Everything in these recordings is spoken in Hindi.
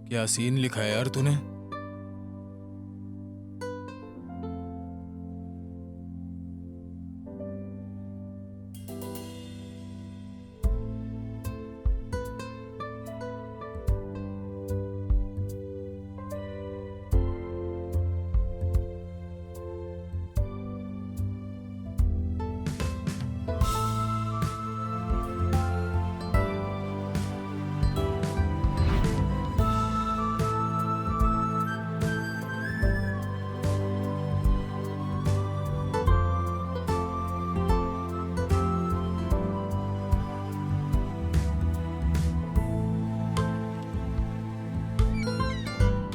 क्या सीन लिखा है यार तूने?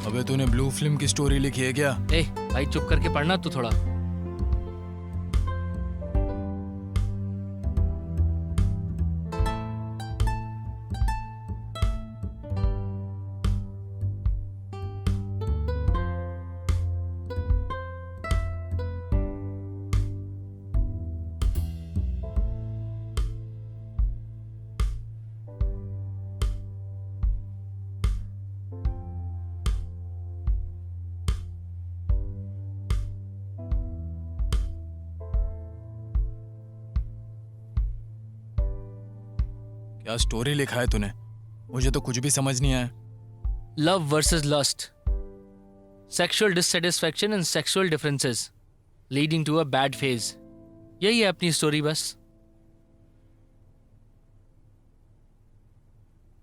अबे तूने ब्लू फिल्म की स्टोरी लिखी है क्या? ए भाई चुप करके पढ़ना तू थोड़ा। क्या स्टोरी लिखा है तूने? मुझे तो कुछ भी समझ नहीं आया। Love versus lust, sexual dissatisfaction and sexual differences leading to a bad phase, यही है अपनी स्टोरी बस।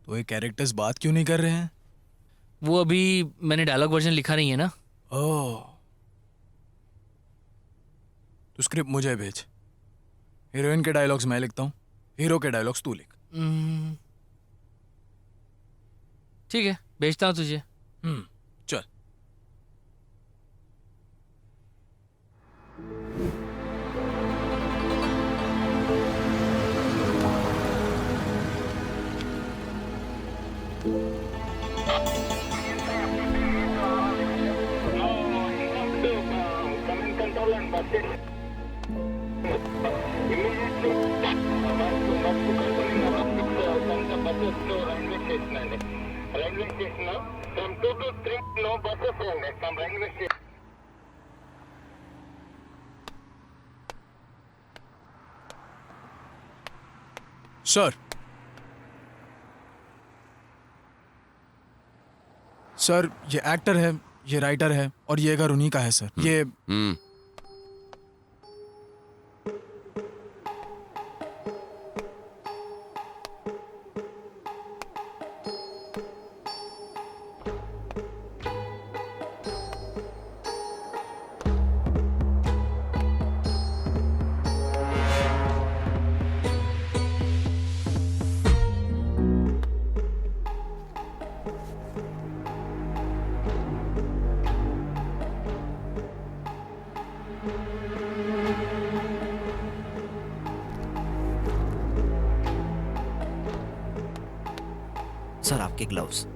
तो ये कैरेक्टर्स बात क्यों नहीं कर रहे हैं? वो अभी मैंने डायलॉग वर्जन लिखा नहीं है ना। ओह, तू स्क्रिप्ट मुझे भेज। हीरोइन के डायलॉग्स मैं लिखता हूँ, हीरो के डायलॉग्स तू लिख। ठीक है, भेजता हूँ तुझे। चल। Railway station now. From 2 to 3, no buses from railway station. Sir, sir ये एक्टर है, ये राइटर है और ये घर उन्हीं का है सर। ये सर आपके ग्लव्स।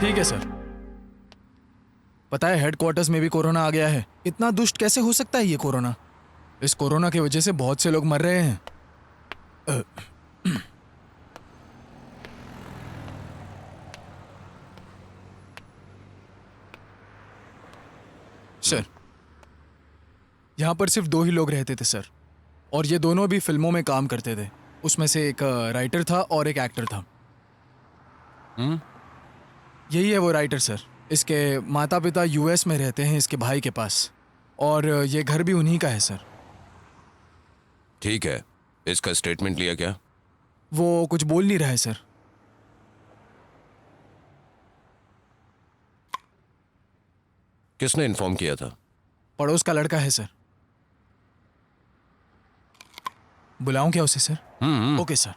ठीक है सर। पता है हेडक्वार्टर्स में भी कोरोना आ गया है। इतना दुष्ट कैसे हो सकता है ये कोरोना? इस कोरोना की वजह से बहुत से लोग मर रहे हैं। सर, यहाँ पर सिर्फ 2 ही लोग रहते थे सर, और ये दोनों भी फिल्मों में काम करते थे। उसमें से एक राइटर था और एक एक्टर था। यही है वो राइटर सर। इसके माता पिता यूएस में रहते हैं इसके भाई के पास, और ये घर भी उन्हीं का है सर। ठीक है, इसका स्टेटमेंट लिया क्या? वो कुछ बोल नहीं रहा है सर। किसने इन्फॉर्म किया था? पड़ोस का लड़का है सर। बुलाऊं क्या उसे सर? Okay sir.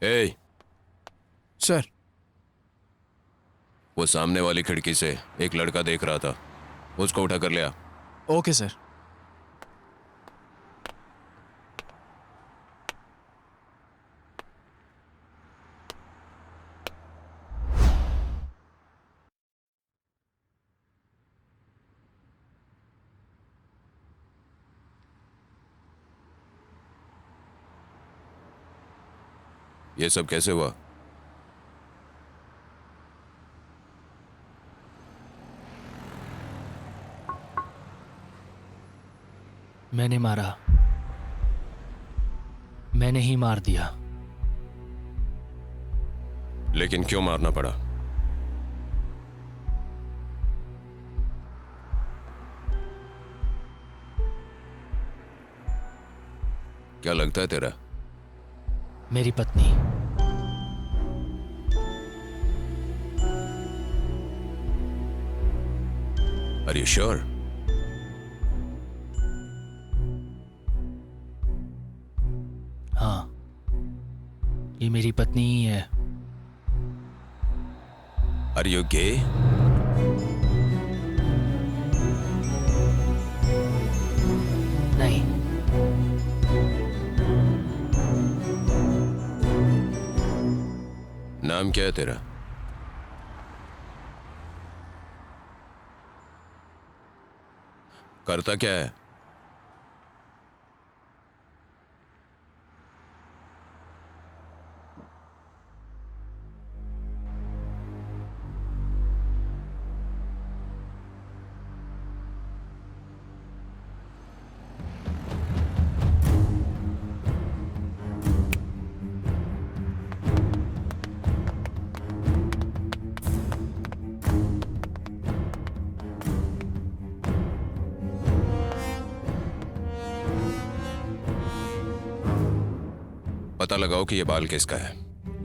ए, सर, वो सामने वाली खिड़की से एक लड़का देख रहा था, उसको उठा कर लिया। Okay sir. ये सब कैसे हुआ? मैंने मारा, मैंने ही मार दिया। लेकिन क्यों मारना पड़ा? क्या लगता है तेरा? मेरी पत्नी। Are you sure? हाँ, ये मेरी पत्नी ही है। Are you gay? नहीं। नाम क्या है तेरा? करता क्या है? पता लगाओ कि ये बाल किसका है।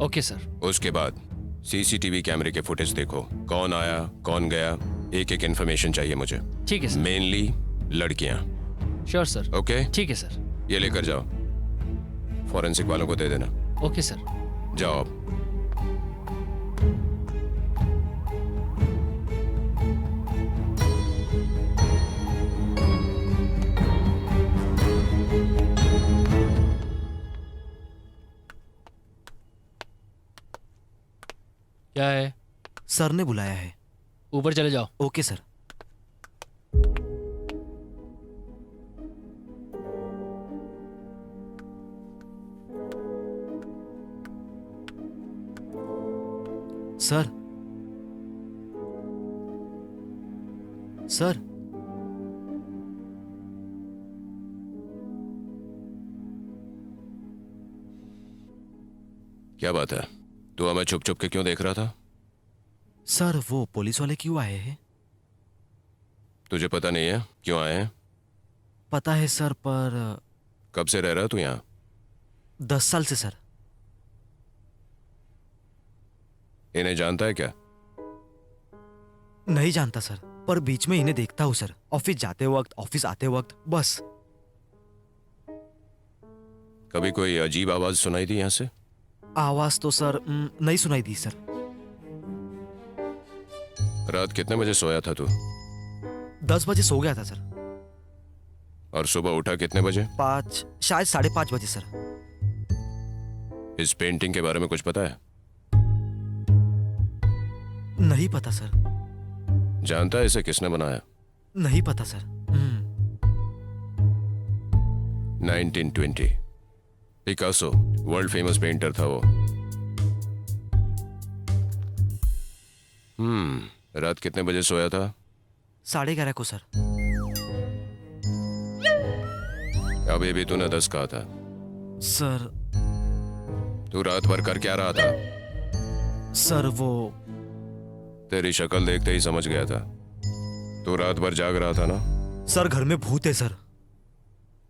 Okay sir. उसके बाद सीसीटीवी कैमरे के फुटेज देखो, कौन आया कौन गया, एक एक इन्फॉर्मेशन चाहिए मुझे, ठीक है सर। मेनली लड़कियां। Sure sir. ओके, ठीक है सर। ये लेकर जाओ, फॉरेंसिक वालों को दे देना। Okay sir. जाओ अब। क्या है? सर ने बुलाया है। ऊपर चले जाओ। Okay sir. सर, सर, क्या बात है, तू हमें छुप छुप के क्यों देख रहा था? सर वो पुलिस वाले क्यों आए हैं? तुझे पता नहीं है क्यों आए हैं? पता है सर, पर कब से रह रहा है तू यहाँ? 10 साल से सर। इन्हें जानता है क्या? नहीं जानता सर, पर बीच में इन्हें देखता हूँ सर, ऑफिस जाते वक्त, ऑफिस आते वक्त, बस। कभी कोई अजीब आवाज सुनाई दी यहाँ से? आवाज तो सर नहीं सुनाई दी सर। रात कितने बजे सोया था तू? 10 बजे सो गया था सर। और सुबह उठा कितने बजे? 5, शायद 5:30 बजे सर। इस पेंटिंग के बारे में कुछ पता है? नहीं पता सर। जानता है इसे किसने बनाया? नहीं पता sir. 1920 Picasso, world famous painter था वो। रात कितने बजे सोया था? 11:30 को सर। अभी भी तूने 10 कहा था। सर, तू रात भर कर क्या रहा था? सर वो तेरी शक्ल देखते ही समझ गया था, तू रात भर जाग रहा था ना? सर घर में भूत है सर।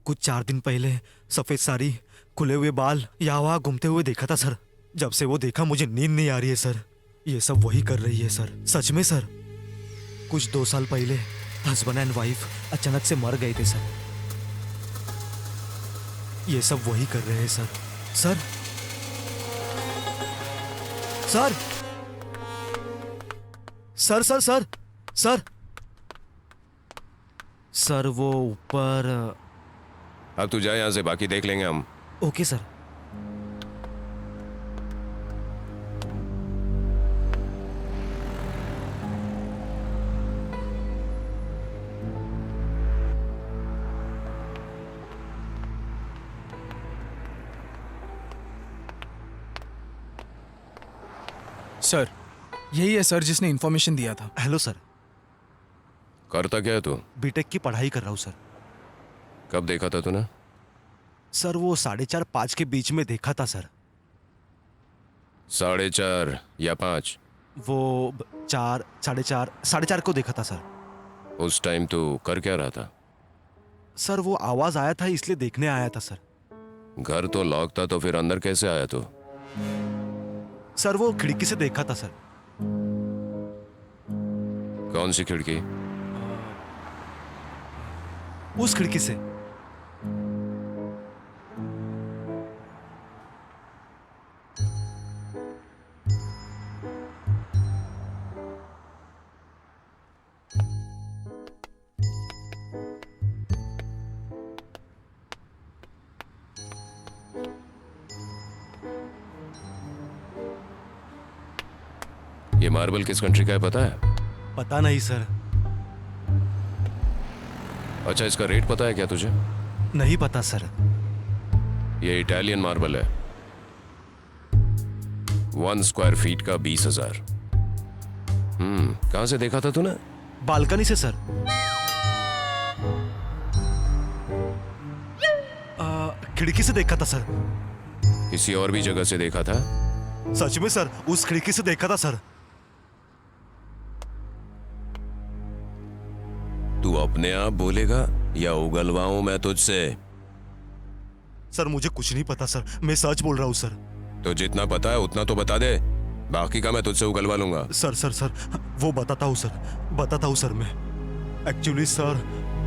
कुछ 4 दिन पहले सफेद साड़ी, खुले हुए बाल यहाँ वहाँ घूमते हुए देखा था सर। जब से वो देखा मुझे नींद नहीं आ रही है सर। ये सब वही कर रही है सर, सच में सर। कुछ 2 साल पहले हस्बैंड एंड वाइफ अचानक से मर गए थे सर। ये सब वही कर रहे हैं sir. Sir, sir, sir, sir, sir, sir, sir वो ऊपर। अब तू जा यहाँ से, बाकी देख लेंगे हम। Okay sir. सर, यही है सर जिसने इन्फॉर्मेशन दिया था। Hello sir. करता क्या है तू? बीटेक की पढ़ाई कर रहा हूँ सर। कब देखा था तूने? सर वो 4:30-5 के बीच में देखा था सर। 4:30 या 5? वो 4, 4:30, 4:30 को देखा था सर। उस टाइम तू कर क्या रहा था? सर वो आवाज आया था इसलिए देखने आया था सर। घर तो लॉक था, तो फिर अंदर कैसे आया तू? सर वो खिड़की से देखा था सर। कौन सी खिड़की? उस खिड़की से। ये मार्बल किस कंट्री का है पता है? पता नहीं सर। अच्छा, इसका रेट पता है क्या तुझे? नहीं पता सर। ये इटालियन मार्बल है। 1 स्क्वायर फीट का 20,000। कहां से देखा था तूने? बालकनी से सर। खिड़की से देखा था सर। किसी और भी जगह से देखा था? सच में सर, उस खिड़की से देखा था सर। तू अपने आप बोलेगा या उगलवाऊं मैं तुझसे? सर मुझे कुछ नहीं पता सर, मैं सच बोल रहा हूँ सर। तो जितना पता है उतना तो बता दे, बाकी का मैं तुझसे उगलवा लूंगा। सर वो बताता हूँ सर मैं। एक्चुअली सर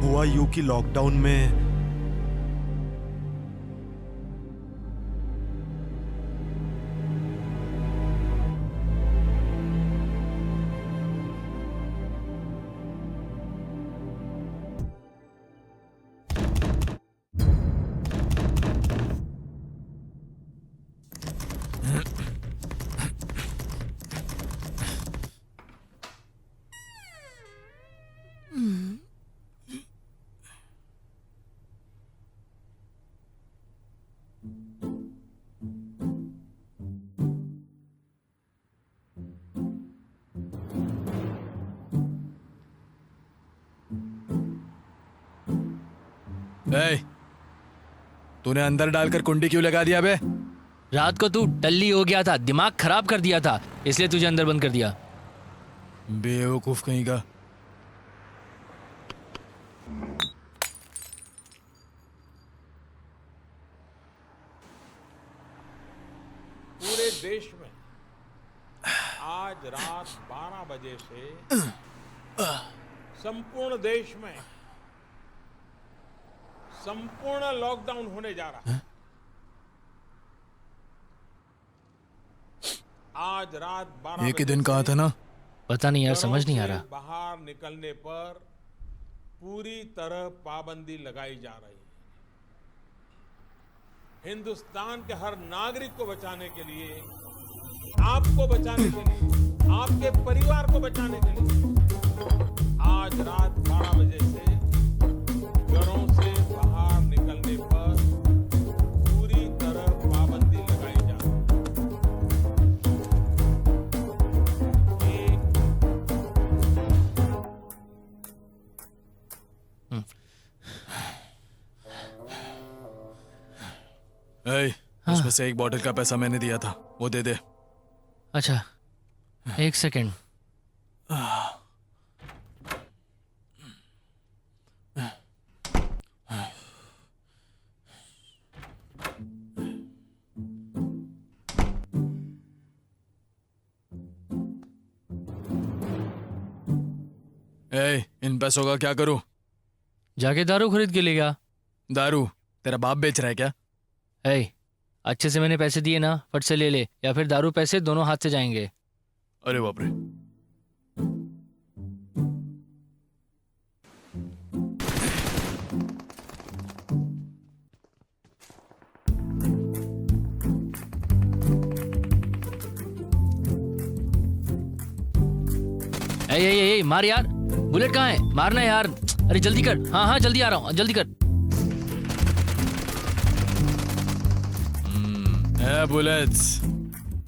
हुआ यूं कि लॉकडाउन में ए, तूने अंदर डालकर कुंडी क्यों लगा दिया बे? रात को तू टल्ली हो गया था, दिमाग खराब कर दिया था, इसलिए तुझे अंदर बंद कर दिया। बेवकूफ कहीं का। पूरे देश में आज रात 12 बजे से संपूर्ण देश में संपूर्ण लॉकडाउन होने जा रहा है। आज रात 12 ये बजे दिन कहा था ना? पता नहीं यार, घरों समझ नहीं आ से रहा। बाहर निकलने पर पूरी तरह पाबंदी लगाई जा रही है। हिंदुस्तान के हर नागरिक को बचाने के लिए, आपको बचाने के लिए, आपके परिवार को बचाने के लिए आज रात 12 बजे से घरों से बाहर निकलने पर पूरी तरह पाबंदी लगाई जा रही है। ए, उसमें से एक बॉटल का पैसा मैंने दिया था, वो दे दे। अच्छा, एक सेकेंड। ए, इन पैसों का क्या करूं? जाके दारू खरीद के ले गया। दारू तेरा बाप बेच रहा है क्या? ए, अच्छे से मैंने पैसे दिए ना, फट से ले ले, या फिर दारू पैसे दोनों हाथ से जाएंगे। अरे बाप रे। ए, मार यार, बुलेट कहाँ है? मारना यार, अरे जल्दी कर। हाँ हाँ जल्दी आ रहा हूँ, जल्दी कर। बुलेट्स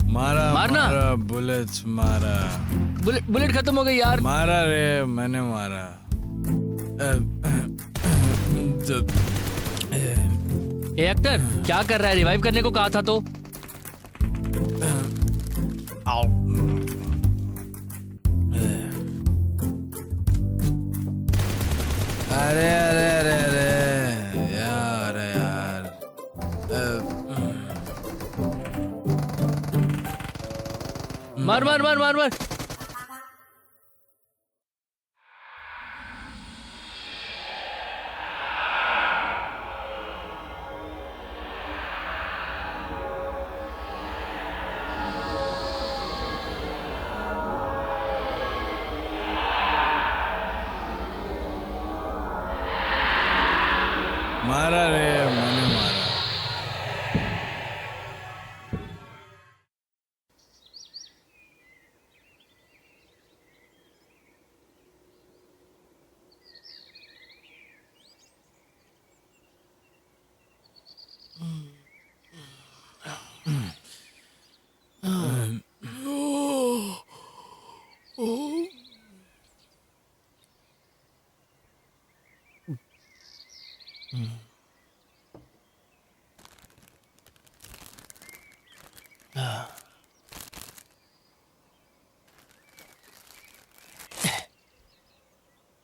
मारा, मारना। मारा बुलेट्स मारा। बुलेट खत्म हो गई यार। मारा रे, मैंने मारा। ए एक्टर, क्या कर रहा है? रिवाइव करने को कहा था तो। अरे अरे अरे अरे यार यार। मार मार मार मार मार। मारा रे, मैंने मारा।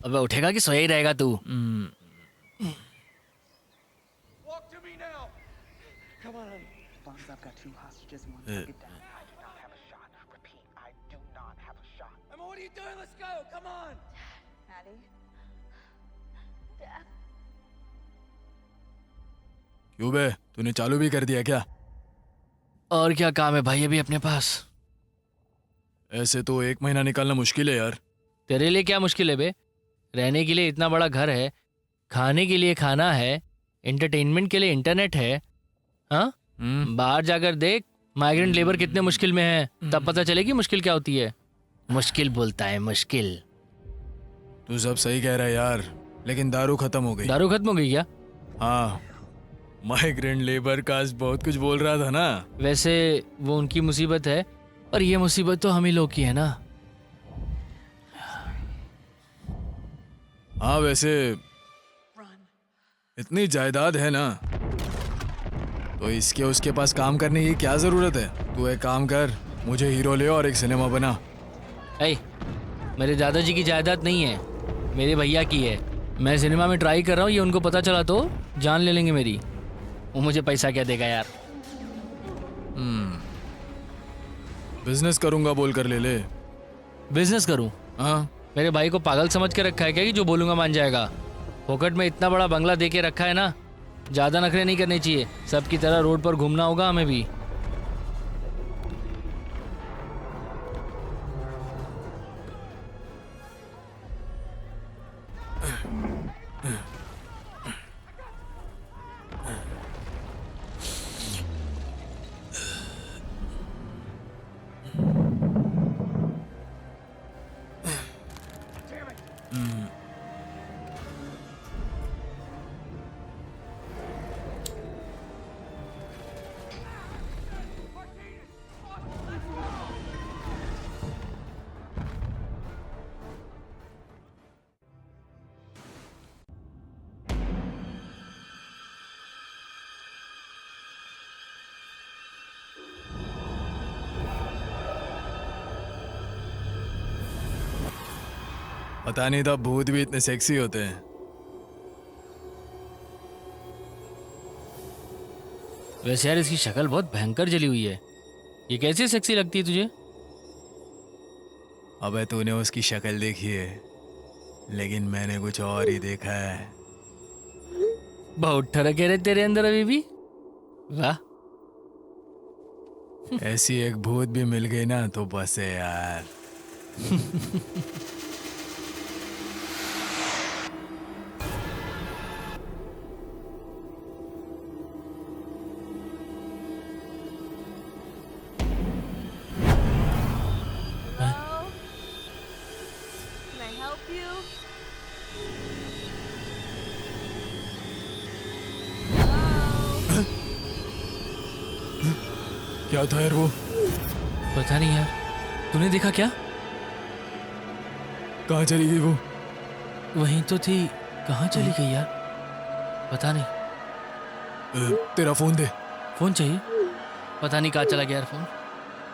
अबे उठेगा कि सोया ही रहेगा तू? Walk to me now. you doing? Let's go. Come on. Maddie. Dad. क्यों बे, तूने चालू भी कर दिया क्या? और क्या काम है भाई अभी अपने पास? ऐसे तो 1 महीना निकालना मुश्किल है यार। तेरे लिए क्या मुश्किल है बे? रहने के लिए इतना बड़ा घर है, खाने के लिए खाना है, एंटरटेनमेंट के लिए इंटरनेट है। हाँ, बाहर जाकर देख माइग्रेंट लेबर कितने मुश्किल में है, तब पता चलेगी मुश्किल क्या होती है। मुश्किल बोलता है, मुश्किल। तू सब सही कह रहा है यार, लेकिन दारू खत्म हो गई। दारू खत्म हो गई क्या? हाँ, माइग्रेंट लेबर का बहुत कुछ बोल रहा था ना। वैसे वो उनकी मुसीबत है, पर ये मुसीबत तो हम ही लोग की है ना। हाँ, वैसे इतनी जायदाद है ना, तो इसके उसके पास काम करने की क्या जरूरत है? तू एक काम कर, मुझे हीरो ले और एक सिनेमा बना। ऐ, मेरे दादाजी की जायदाद नहीं है, मेरे भैया की है। मैं सिनेमा में ट्राई कर रहा हूँ, ये उनको पता चला तो जान ले लेंगे मेरी। वो मुझे पैसा क्या देगा यार? बिजनेस करूंगा बोल कर ले ले। बिजनेस करूँ? हाँ, मेरे भाई को पागल समझ के रखा है क्या कि जो बोलूँगा मान जाएगा? फोकट में इतना बड़ा बंगला दे के रखा है ना, ज़्यादा नखरे नहीं करने चाहिए। सबकी तरह रोड पर घूमना होगा हमें भी। पता नहीं था भूत भी इतने सेक्सी होते हैं। वैसे यार इसकी शक्ल बहुत भयंकर जली हुई है, ये कैसे सेक्सी लगती है तुझे? अबे तूने उसकी शक्ल देखी है, लेकिन मैंने कुछ और ही देखा है। बहुत ठरक है रे तेरे अंदर अभी भी। वाह, ऐसी एक भूत भी मिल गई ना तो बस है यार। Hello? Can I help you? Hello? क्या था यार वो? पता नहीं यार, तूने देखा क्या? कहाँ चली गई वो? वहीं तो थी, कहाँ चली गई यार? पता नहीं। तेरा फोन दे। फोन चाहिए? पता नहीं कहाँ चला गया यार फोन।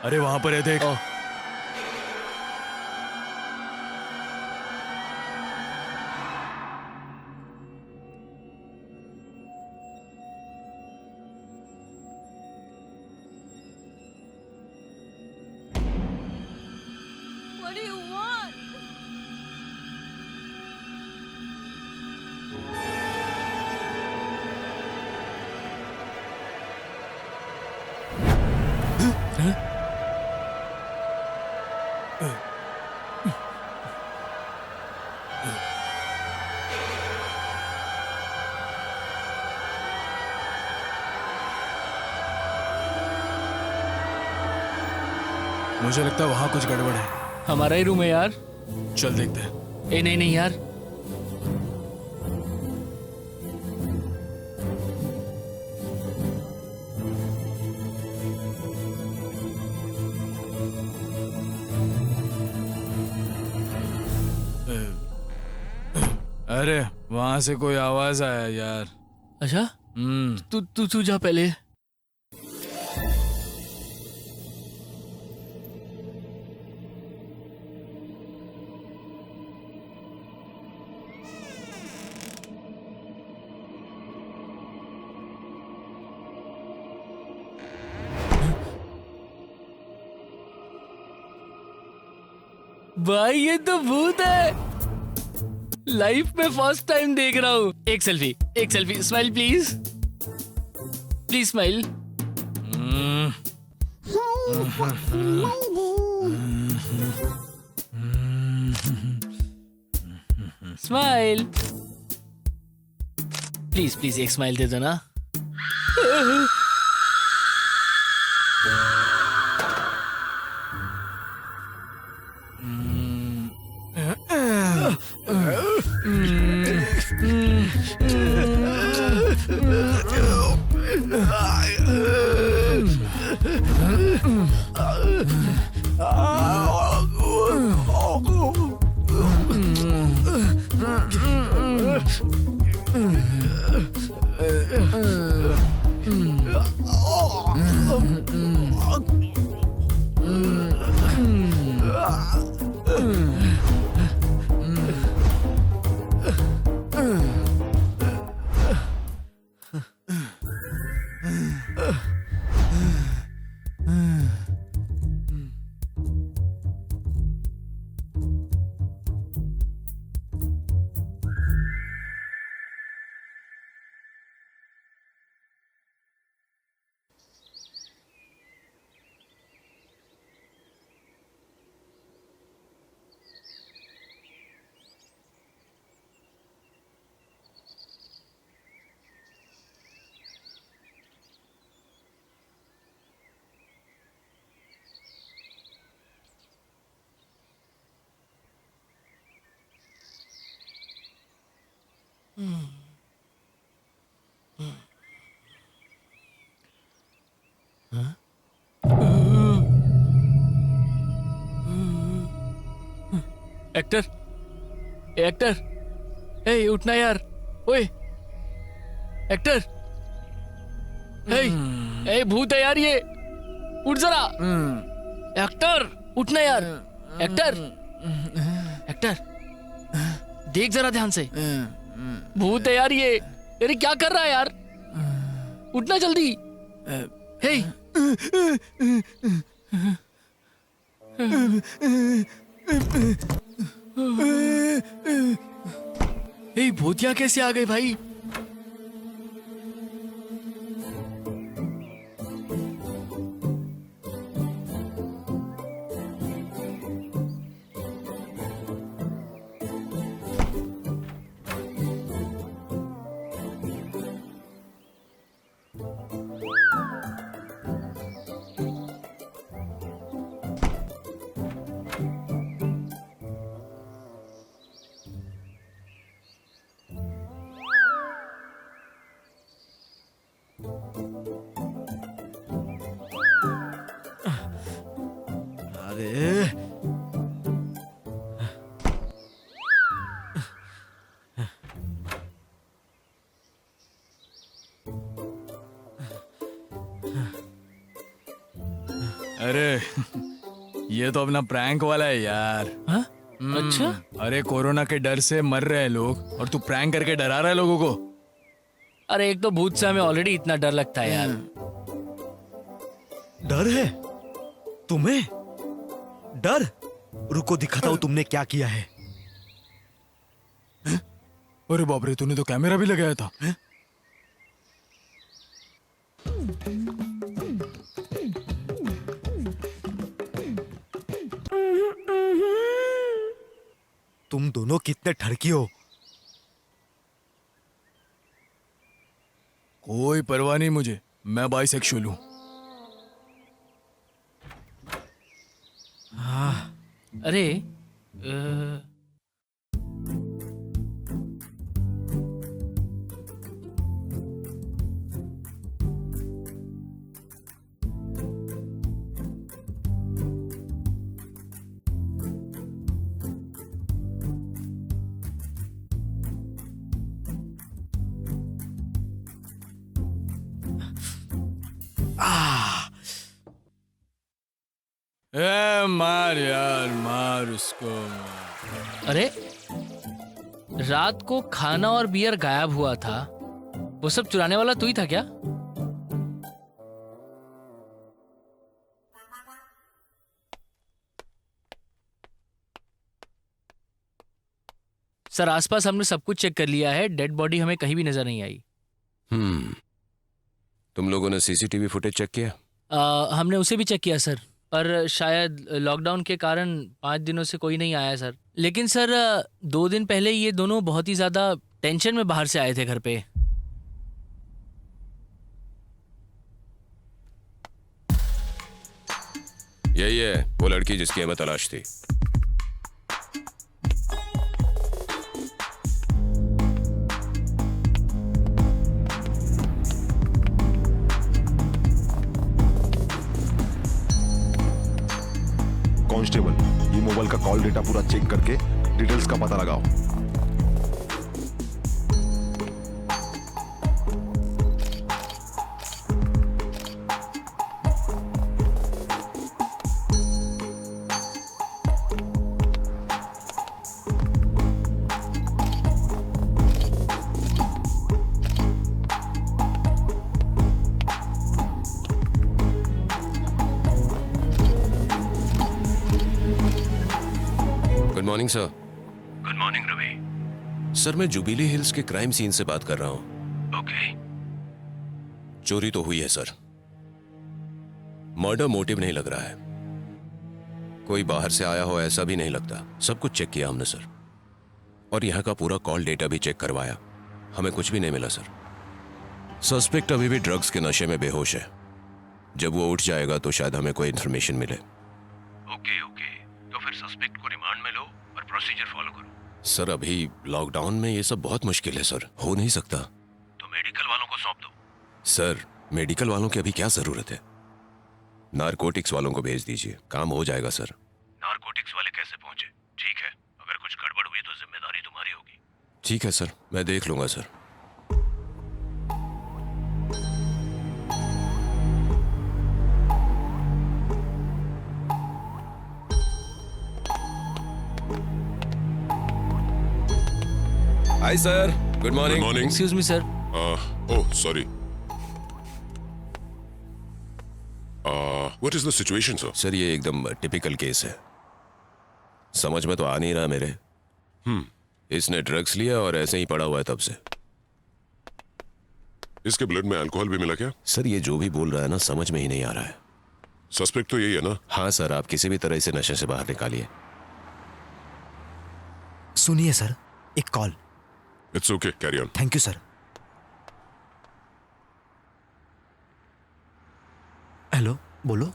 अरे वहां पर है, देख। ओह, What do you want? मुझे लगता है वहां कुछ गड़बड़ है। हमारा ही रूम है यार। चल देखते हैं। ए नहीं नहीं यार, अरे वहां से कोई आवाज आया यार। अच्छा तू तू तू जा पहले। भाई ये तो भूत है, लाइफ में फर्स्ट टाइम देख रहा हूँ। एक selfie, smile please, please smile. Smile please please, एक स्माइल दे दो ना। एक्टर, ए उठना यार, ओए एक्टर, ए भूत है यार ये, उठ जरा। एक्टर उठना यार, एक्टर देख जरा ध्यान से, भूत है यार ये। अरे क्या कर रहा है यार, उठना जल्दी। हे भूतिया कैसे आ गए भाई? अरे अरे ये तो अपना प्रैंक वाला है यार। हाँ? अच्छा, अरे कोरोना के डर से मर रहे हैं लोग और तू प्रैंक करके डरा रहा है लोगों को। अरे एक तो भूत से हमें ऑलरेडी इतना डर लगता है यार। डर है तुम्हें? डर? रुको दिखाता हूं तुमने क्या किया है। अरे बाप रे, तूने तो कैमरा भी लगाया था। तुम दोनों कितने ठरकी हो। कोई परवाह नहीं मुझे, मैं बाइसेक्सुअल हूं। अरे मार यार, मार उसको मार। अरे रात को खाना और बियर गायब हुआ था, वो सब चुराने वाला तू ही था क्या? सर आसपास हमने सब कुछ चेक कर लिया है, डेड बॉडी हमें कहीं भी नजर नहीं आई। तुम लोगों ने सीसीटीवी फुटेज चेक किया? हमने उसे भी चेक किया सर, पर शायद लॉकडाउन के कारण 5 दिनों से कोई नहीं आया सर। लेकिन सर 2 दिन पहले ये दोनों बहुत ही ज़्यादा टेंशन में बाहर से आए थे घर पे। यही है वो लड़की जिसकी हमें तलाश थी। कांस्टेबल, ये मोबाइल का कॉल डेटा पूरा चेक करके डिटेल्स का पता लगाओ। Good morning sir. Good morning Ravi. Sir मैं जुबिली हिल्स के क्राइम सीन से बात कर रहा हूं। ओके। चोरी तो हुई है सर, मर्डर मोटिव नहीं लग रहा है, कोई बाहर से आया हो ऐसा भी नहीं लगता। सब कुछ चेक किया हमने सर, और यहां का पूरा कॉल डेटा भी चेक करवाया, हमें कुछ भी नहीं मिला सर। सस्पेक्ट अभी भी ड्रग्स के नशे में बेहोश है, जब वो उठ जाएगा तो शायद हमें कोई इन्फॉर्मेशन मिले। ओके ओके, तो फिर सस्पेक्ट को रिमांड में लो और प्रोसीजर फॉलो करो। सर अभी लॉकडाउन में ये सब बहुत मुश्किल है सर, हो नहीं सकता। तो मेडिकल वालों को सौंप दो। सर मेडिकल वालों की अभी क्या जरूरत है, नारकोटिक्स वालों को भेज दीजिए, काम हो जाएगा सर। नारकोटिक्स वाले कैसे पहुंचे? ठीक है, अगर कुछ गड़बड़ हुई तो जिम्मेदारी तुम्हारी होगी। ठीक है सर, मैं देख लूंगा sir. Hi sir, good morning. Morning. Excuse me sir. Oh sorry. What is the situation sir? Sir ये एकदम टिपिकल केस है, समझ में तो आ नहीं रहा मेरे। इसने ड्रग्स लिया और ऐसे ही पड़ा हुआ है तब से। इसके ब्लड में अल्कोहल भी मिला क्या? सर ये जो भी बोल रहा है ना, समझ में ही नहीं आ रहा है। सस्पेक्ट तो यही है ना? हाँ सर, आप किसी भी तरह इसे नशे से बाहर निकालिए। सुनिए सर, एक call. It's okay, carry on. Thank you sir. Hello, बोलो।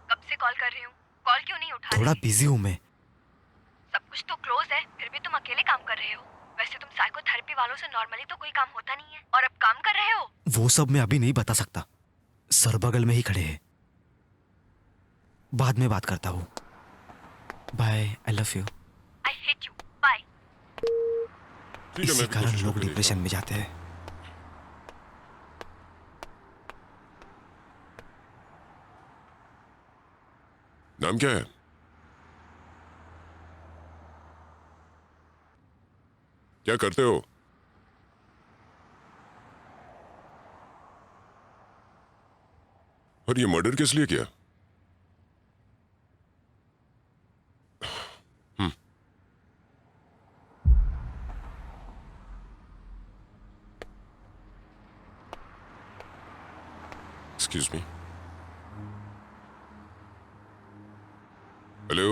कब से कॉल कर रही हूँ, कॉल क्यों नहीं उठा थोड़ा रही? बिजी हूँ मैं। सब कुछ तो क्लोज है, फिर भी तुम अकेले काम कर रहे हो। वैसे तुम साइकोथेरेपी वालों से नॉर्मली तो कोई काम होता नहीं है, और अब काम कर रहे हो। वो सब मैं अभी नहीं बता सकता, सर बगल में ही खड़े हैं, बाद में बात करता हूँ। Bye, I love you. I hate you, bye. ठीक है, इसी मैं कारण कोशिश लोग करके देखता डिप्रेशन में जाते हैं। हूं। नाम क्या है? क्या करते हो? और ये मर्डर किस लिए किया? Excuse me. हेलो।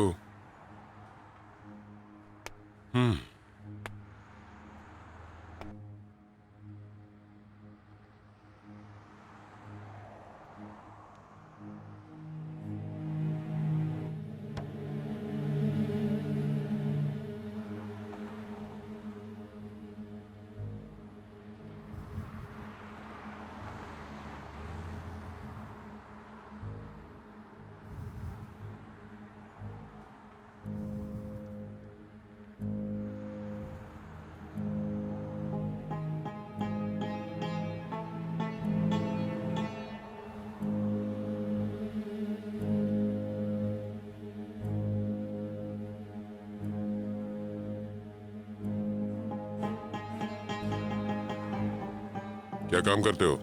क्या काम करते हो?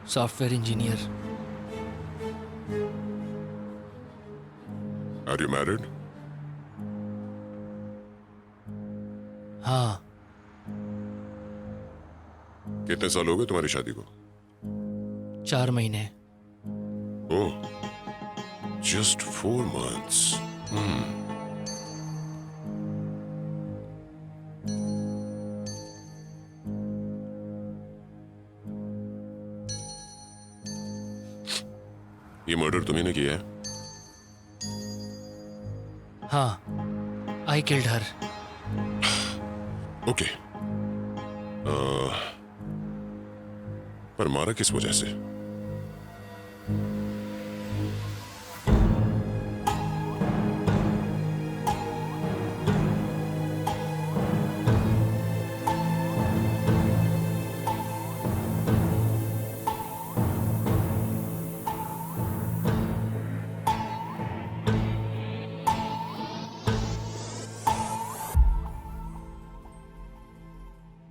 Software engineer. Are you married? हाँ, कितने साल हो गए तुम्हारी शादी को? 4 महीने। ओह, जस्ट 4 months. ये मर्डर तुम्ही ने किया है? हाँ, आई किल्ड हर। ओके। पर मारा किस वजह से?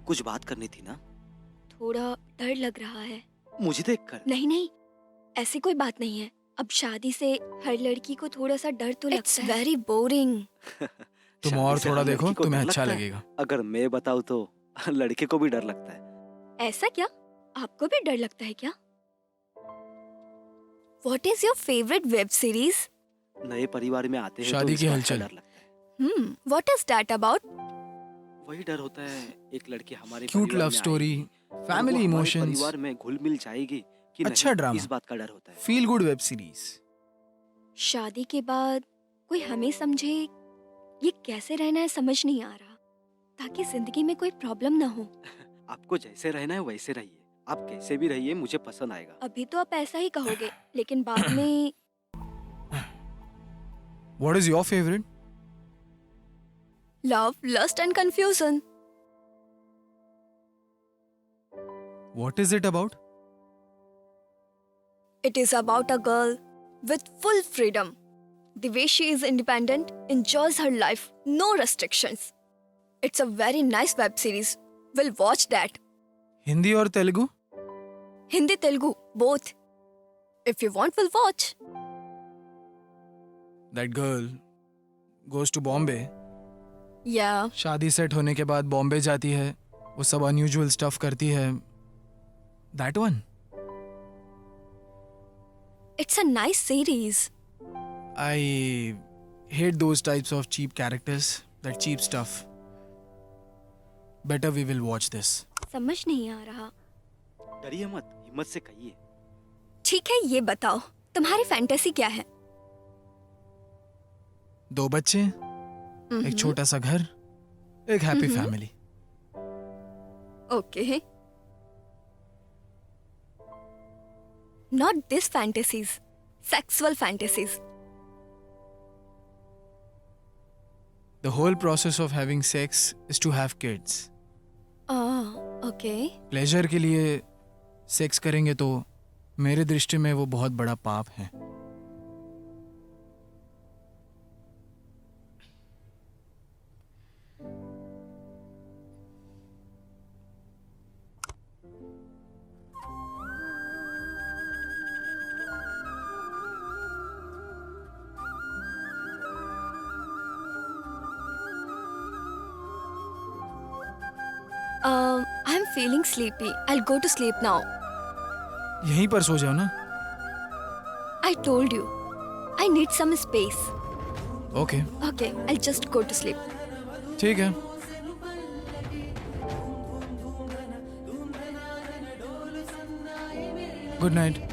कुछ बात करनी थी ना? थोड़ा डर लग रहा है। मुझे देखकर? नहीं नहीं, ऐसी कोई बात नहीं है। अब शादी से हर लड़की को थोड़ा सा डर तो लगता है। It's very boring. तुम और थोड़ा देखो, तुम्हें अच्छा लगेगा। अगर मैं बताऊं तो लड़के को भी डर लगता है। ऐसा क्या? आपको भी डर लगता है क्या? What is your favorite web series? नए परिवार में आते हैं शादी तो की इस बात का हलचल। डर लगता है। What is that about? वही डर होता है, एक लड़की हमारे क्यूट परिवार लव में स्टोरी, आएगी और वो फैमिली हमारे इमोशंस, परिवार में घुल मिल जाएगी कि अच्छा नहीं, ड्रामा, इस बात का डर होता है। Feel good web series. शादी के बाद कोई हमें समझे, ये कैसे रहना है समझ नहीं आ रहा, ताकि जिंदगी में कोई प्रॉब्लम ना हो। आपको जैसे रहना है वैसे रहिए, आप कैसे भी रहिए, मुझे पसंद आएगा। अभी तो आप ऐसा ही कहोगे, लेकिन बाद में What is your favorite? love, lust and confusion. What is it about? It is about a girl with full freedom. The way she is independent, enjoys her life, no restrictions. It's a very nice web series. We'll watch that. Hindi और Telugu? Hindi, Telugu, both. If you want, we'll watch. That girl goes to Bombay. Yeah. शादी सेट होने के बाद बॉम्बे जाती है, वो सब अनयूजुअल स्टफ करती है। That one? It's a nice series. I hate those types of cheap characters, that cheap stuff. Better we will watch this. समझ नहीं आ रहा। डरिए मत, हिम्मत से कहिए। ठीक है, ये बताओ, तुम्हारी फैंटेसी क्या है? 2 बच्चे, एक छोटा सा घर, एक happy family. Okay. Not this fantasies. Sexual fantasies. The whole process of having sex is to have kids. Okay. Pleasure के लिए सेक्स करेंगे तो मेरे दृष्टि में वो बहुत बड़ा पाप है। I'm feeling sleepy. I'll go to sleep now. यहीं पर सो जाओ ना। I told you. I need some space. Okay, Okay, I'll just go to sleep. ठीक है। Good night.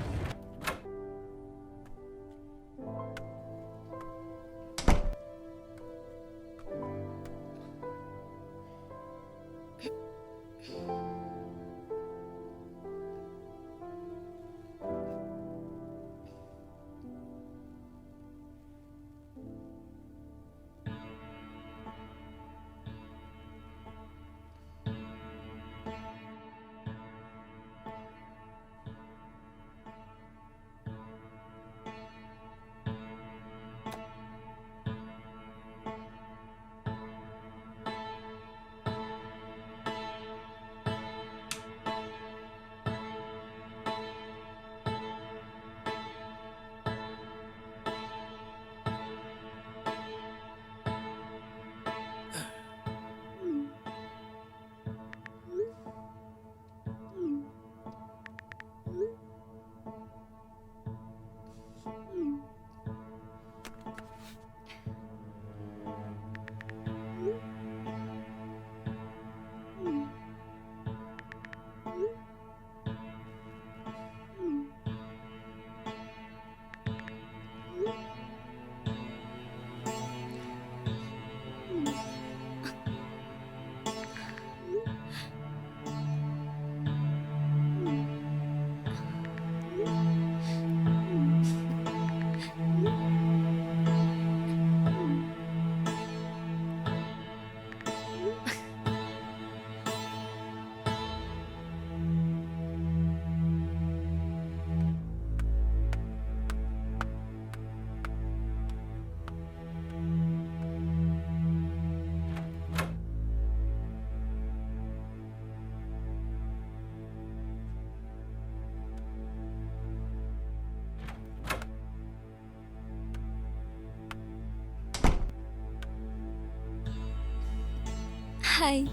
हाय।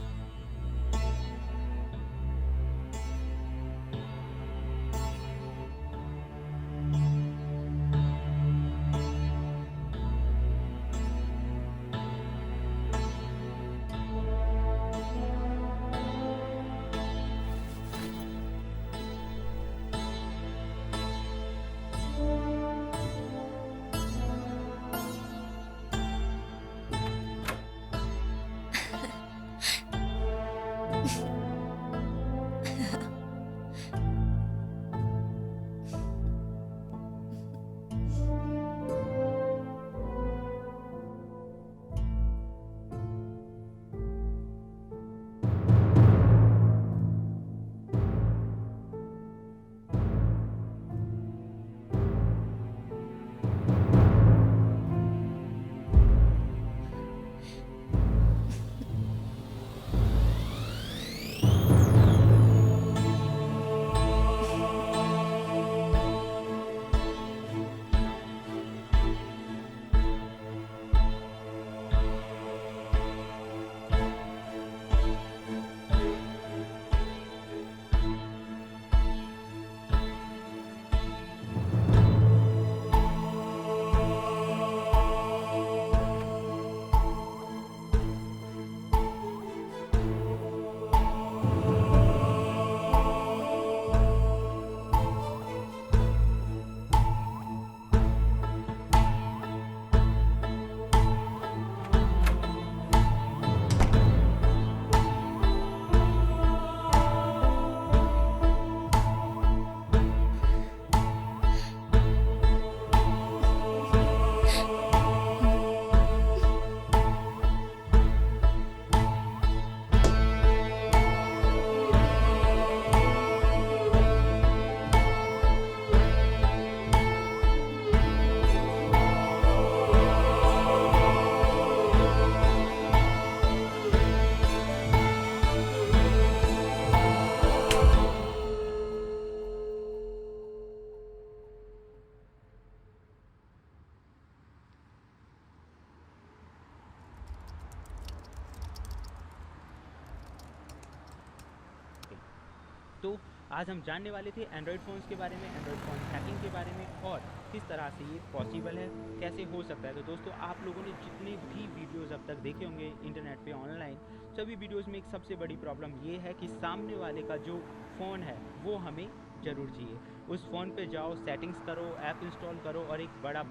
तो आज हम जानने वाले थे एंड्रॉयड फ़ोन्स के बारे में, एंड्रॉयड फ़ोन हैकिंग के बारे में और किस तरह से ये पॉसिबल है, कैसे हो सकता है। तो दोस्तों, आप लोगों ने जितने भी वीडियोस अब तक देखे होंगे इंटरनेट पे ऑनलाइन, सभी वीडियोस में एक सबसे बड़ी प्रॉब्लम ये है कि सामने वाले का जो फ़ोन है वो हमें ज़रूर चाहिए। उस फ़ोन पे जाओ, सेटिंग्स करो, ऐप इंस्टॉल करो और एक बड़ा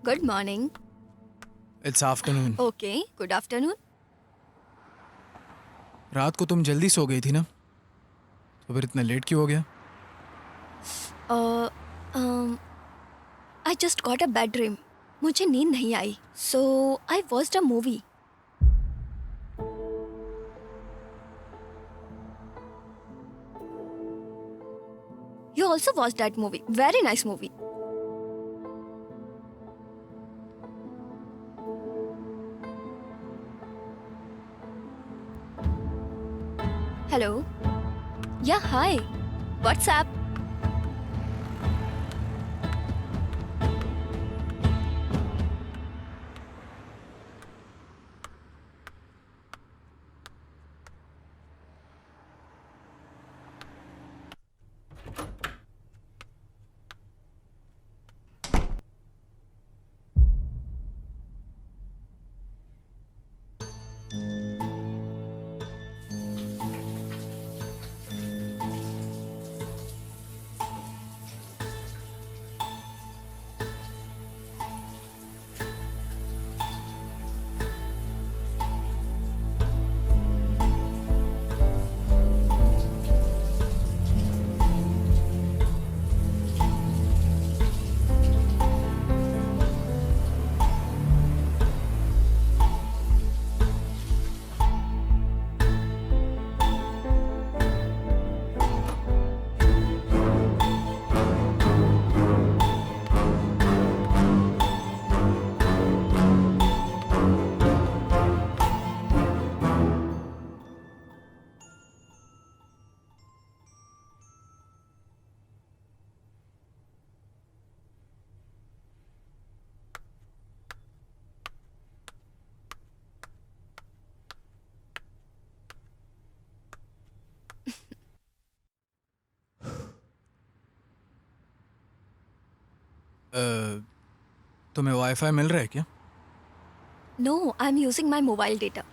good morning. It's afternoon. Okay, good afternoon. रात को तुम जल्दी सो गई थी ना, तो फिर इतना लेट क्यों हो गया? I just got a bad dream. मुझे नींद नहीं आई, so I watched a movie. You also watched that movie. Very nice movie. Hello. Yeah, hi. What's up? तुम्हें वाईफाई मिल रहा है क्या? No, I'm using my mobile data.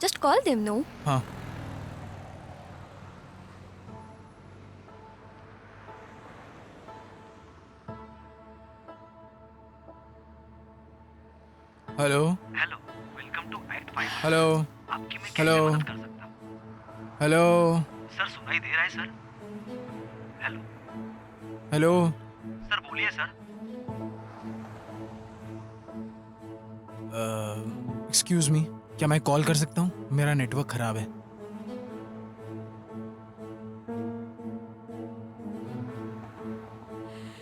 Just call them, no? हाँ. Hello. Hello, welcome to act 5। Hello. आपकी मैं हेलो. कैसे मदद कर सकता हूँ? हेलो. सर सुनाई दे रहा है सर? Hello hello. सर, बोलिए सर। एक्सक्यूज मी, क्या मैं कॉल कर सकता हूँ? मेरा नेटवर्क खराब है.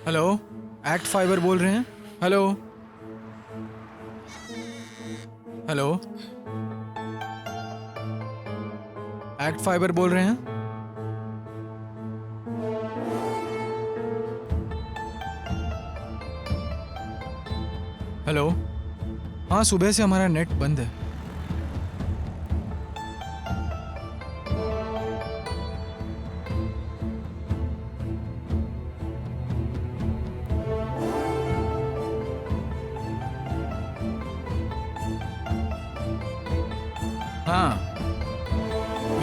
हेलो, एक्ट फाइबर बोल रहे हैं? हेलो. हेलो, एक्ट फाइबर बोल रहे हैं? हेलो. हाँ, सुबह से हमारा नेट बंद है. हाँ,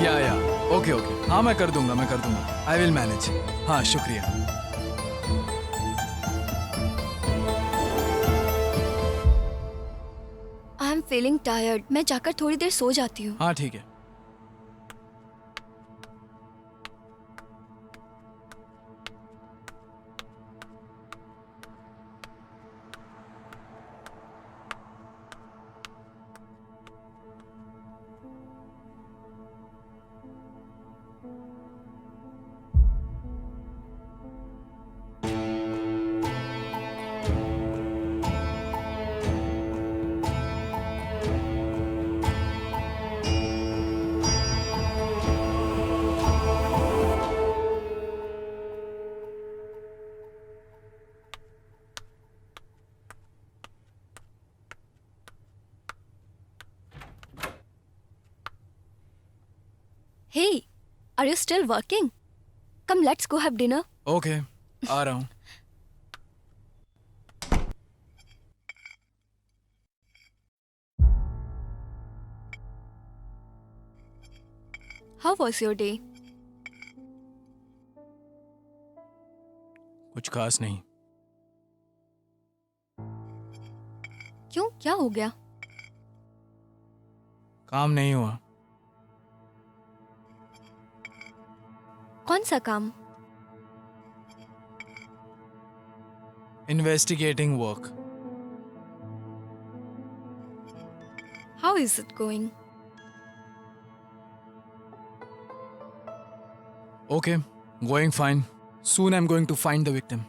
या ओके ओके. हाँ, मैं कर दूंगा. I will manage. हाँ, शुक्रिया. I am feeling tired. मैं जाकर थोड़ी देर सो जाती हूँ. हाँ, ठीक है. Hey, are you still working? Come, let's go have dinner. Okay, आ रहा हूँ. How was your day? कुछ खास नहीं. क्यों, क्या हो गया? काम नहीं हुआ. कौन सा काम? Investigating work. How is it going? Okay, going fine. Soon I'm going to find the victim.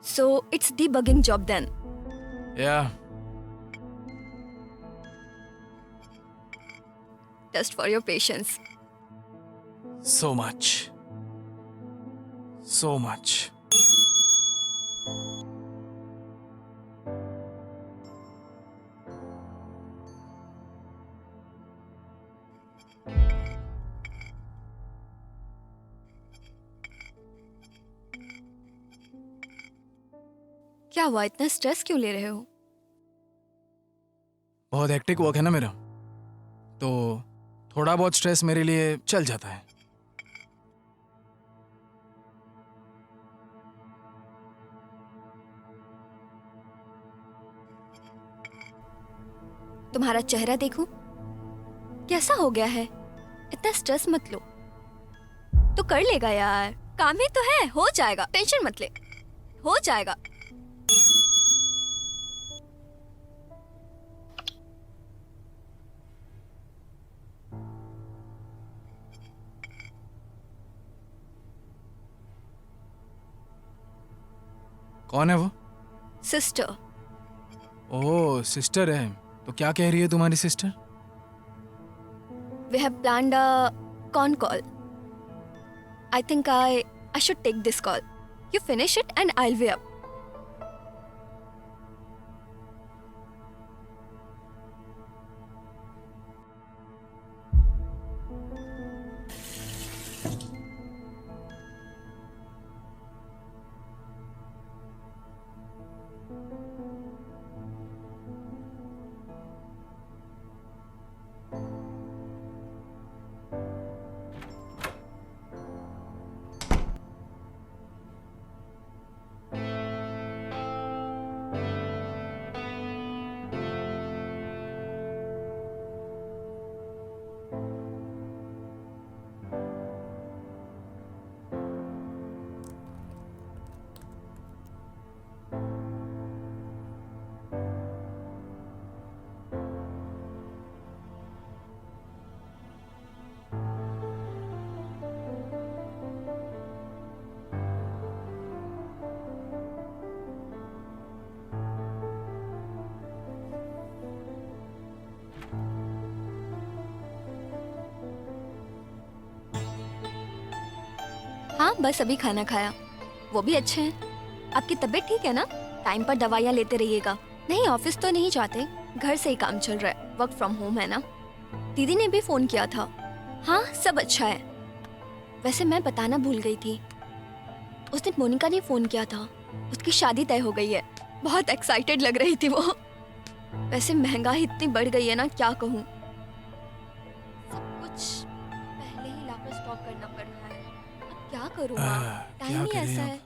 So it's debugging job then. Yeah. Just for your patience. So much. So much. क्या हुआ, इतना स्ट्रेस क्यों ले रहे हो? बहुत हेक्टिक वर्क है ना मेरा, तो थोड़ा बहुत स्ट्रेस मेरे लिए चल जाता है. तुम्हारा चेहरा देखूं, कैसा हो गया है? इतना स्ट्रेस मत लो. तो कर लेगा यार, काम ही तो है, हो जाएगा. टेंशन मत ले, हो जाएगा. कौन है वो? सिस्टर. ओह, सिस्टर है. तो क्या कह रही है तुम्हारी sister? We have planned a con call. I think I should take this call. You finish it and I'll be up. हाँ बस अभी खाना खाया। वो भी अच्छे हैं। आपकी तबीयत ठीक है ना? टाइम पर दवाइयाँ लेते रहिएगा। नहीं ऑफिस तो नहीं जाते, घर से ही काम चल रहा है, वर्क फ्रॉम होम है ना। दीदी ने भी फोन किया था। हाँ सब अच्छा है। वैसे मैं बताना भूल गई थी, उस दिन मोनिका ने फोन किया था, उसकी शादी तय हो गई है। बहुत एक्साइटेड लग रही थी वो। वैसे महंगाई इतनी बढ़ गई है ना, क्या कहूँ। सब कुछ पहले ही लाकर स्टॉक करना पड़ रहा है। अब क्या करूँ, टाइम ही ऐसा है।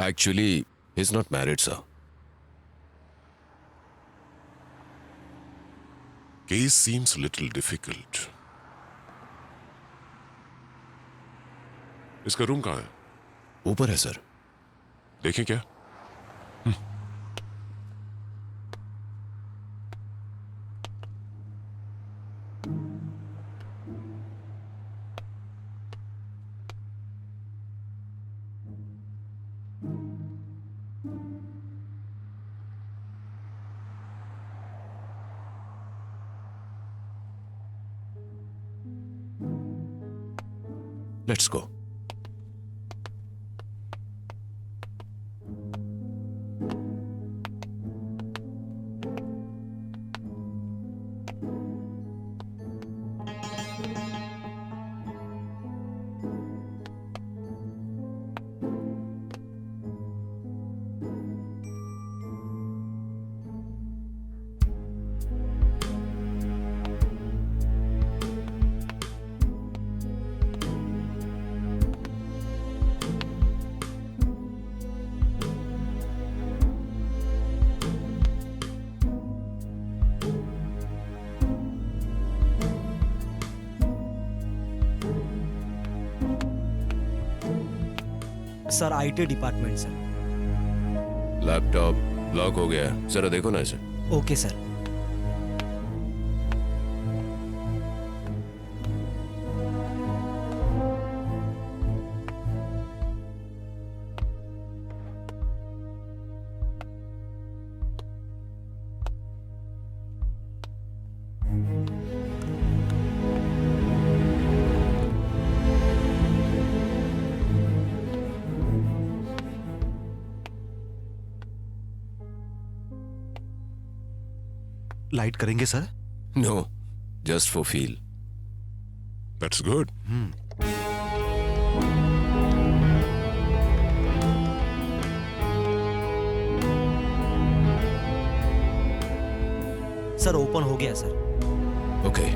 Actually, he's not married, sir. Case seems a little difficult. इसका रूम कहाँ है? ऊपर है सर। देखें क्या? Let's go. Sir IT department sir. Laptop lock हो गया है, जरा देखो ना इसे। Okay sir. लाइट करेंगे sir? No, just for feel. That's good. Sir open हो गया sir. Okay.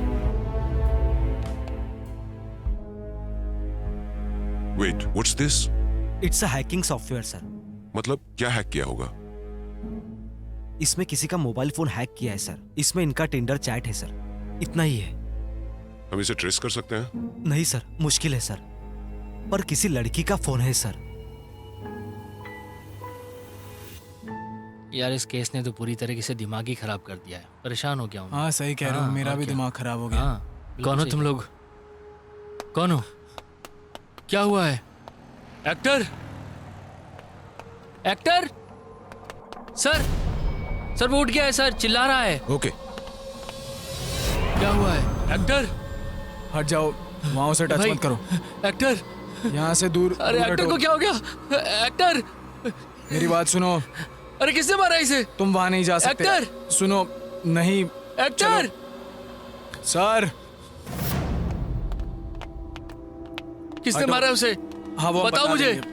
Wait, what's this? It's a hacking software sir. मतलब क्या हैक किया होगा? इसमें किसी का मोबाइल फोन हैक किया है सर। इसमें इनका टिंडर चैट है सर, इतना ही है। हम इसे ट्रेस कर सकते हैं? नहीं सर, मुश्किल है सर, पर किसी लड़की का फोन है सर। यार इस केस ने तो पूरी तरीके से दिमाग ही खराब कर दिया है। परेशान हो गया हूँ। हाँ सही कह रहे हो, हाँ, मेरा और भी क्या? दिमाग खराब हो गया। हाँ, कौन हो तुम लोग? कौन हो? क्या हुआ है? एक्टर? एक्टर? सर, सर वो उठ गया है सर, चिल्ला रहा है। ओके। क्या हुआ है? एक्टर? हट जाओ, वहां से टच भाई, मत करो। एक्टर? यहाँ से दूर। अरे दूर एक्टर हटो। को क्या हो गया? एक्टर? मेरी बात सुनो। अरे किसने मारा इसे? तुम वहां नहीं जा सकते। एक्टर? सुनो, नहीं। एक्टर? सर, किसने हटो। मारा है उसे? हाँ वो बताओ बता मुझे, देंगे।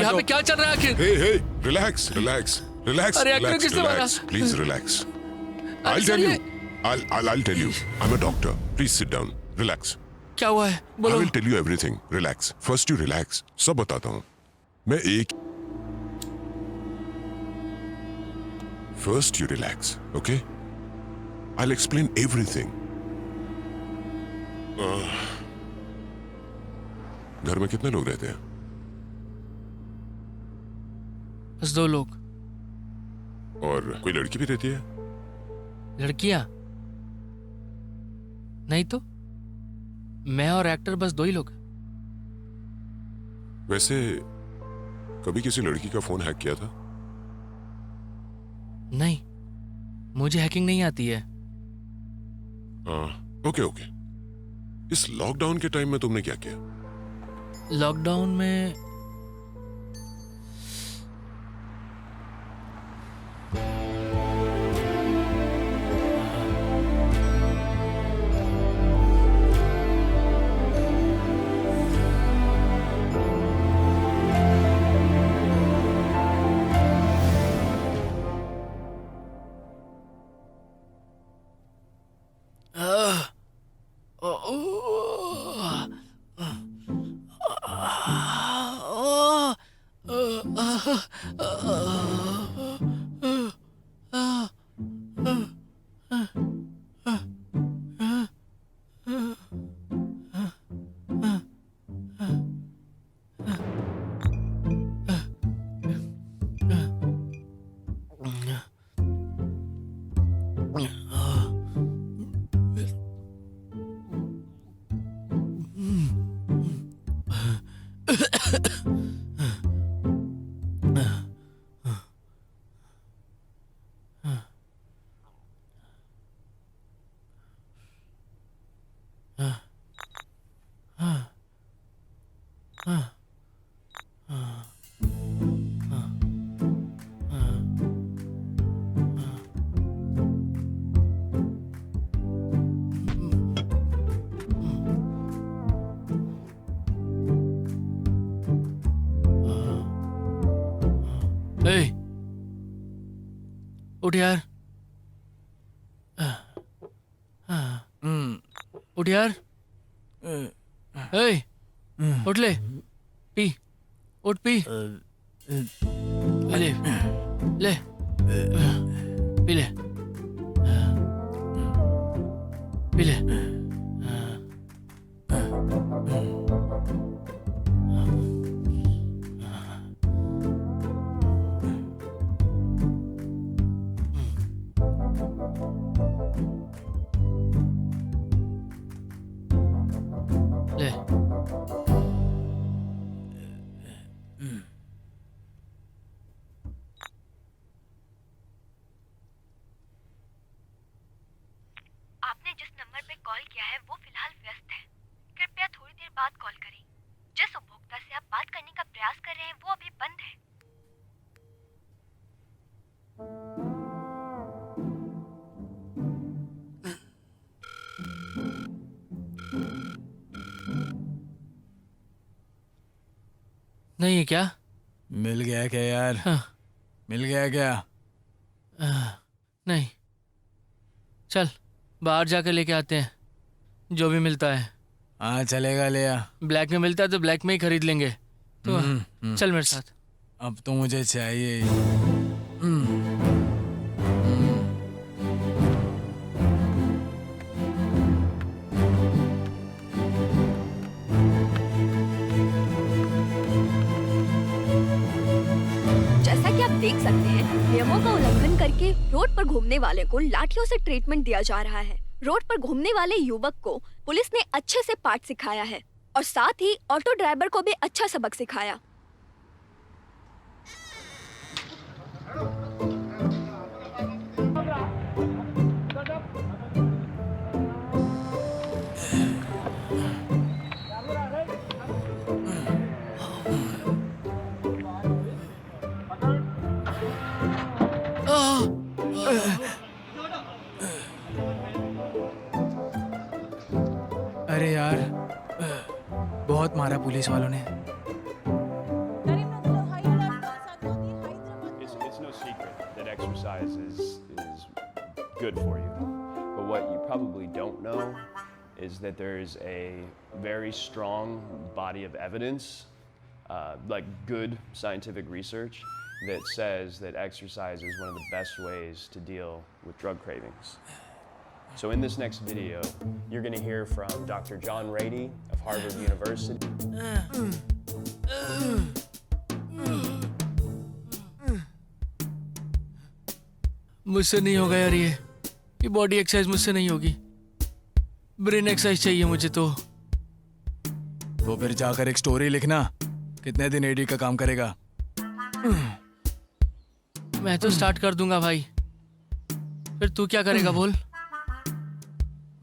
यहाँ पे हटो। क्या चल रहा है आखिर? Hey, hey, relax, relax, relax, अरे एक्टर relax, किसने मारा? relax. Please relax. I'll sir, tell you. ये- I'll tell you. I'm a doctor. Please sit down. Relax. क्या हुआ है? I बोलो। will tell you everything. Relax. First you relax. सब बताता हूँ। मैं एक First you relax, okay? I'll explain everything. घर में कितने लोग रहते हैं? बस 2 लोग। और कोई लड़की भी रहती है? लड़कियां? नहीं तो मैं और एक्टर बस 2 ही लोग। वैसे कभी किसी लड़की का फोन हैक किया था? नहीं, मुझे हैकिंग नहीं आती है। Okay okay. इस लॉकडाउन के टाइम में तुमने क्या किया? लॉकडाउन में ए, उठ यार। उठ यार। ए, उठ ले। पी, उठ पी। ले, ले, पी ले, पी ले। ले। आपने जिस नंबर पे कॉल किया है वो फिलहाल व्यस्त है। कृपया थोड़ी देर बाद कॉल करें। जिस उपभोक्ता से आप बात करने का प्रयास कर रहे हैं वो अभी बंद है। नहीं है क्या? मिल गया क्या यार? हाँ। मिल गया क्या? नहीं, चल बाहर जाकर लेके आते हैं जो भी मिलता है। हाँ चलेगा, ले आ। ब्लैक में मिलता है तो ब्लैक में ही खरीद लेंगे। तो चल मेरे साथ। अब तो मुझे चाहिए। जैसा कि आप देख सकते हैं, नियमों का उल्लंघन करके रोड पर घूमने वाले को लाठियों से ट्रीटमेंट दिया जा रहा है। रोड पर घूमने वाले युवक को पुलिस ने अच्छे से पाठ सिखाया है और साथ ही ऑटो ड्राइवर को भी अच्छा सबक सिखाया। अरे यार, बहुत मारा पुलिस वालों ने। It's no secret that exercise is good for you. But what you probably don't know is that there is a very strong body of evidence, like good scientific research, that says that exercise is one of the best ways to deal with drug cravings. So in this next video, you're going to hear from Dr. John Rady of Harvard University. मुझसे नहीं होगा यार, ये बॉडी एक्सरसाइज मुझसे नहीं होगी। ब्रेन एक्सरसाइज चाहिए मुझे। तो फिर जाकर एक स्टोरी लिखना। कितने दिन एडी का काम करेगा? मैं तो स्टार्ट कर दूंगा भाई, फिर तू क्या करेगा बोल?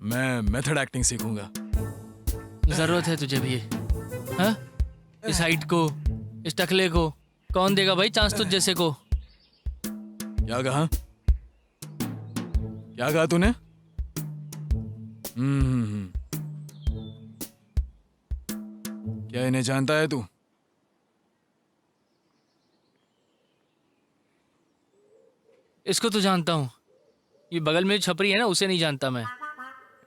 मैं मेथड एक्टिंग सीखूंगा। जरूरत है तुझे भी। हाँ? इस हाइट को, इस टकले को कौन देगा भाई चांस तुझ जैसे को? क्या कहा? क्या कहा तूने? क्या इन्हें जानता है तू? इसको तो जानता हूँ, ये बगल में छपरी है ना, उसे नहीं जानता मैं।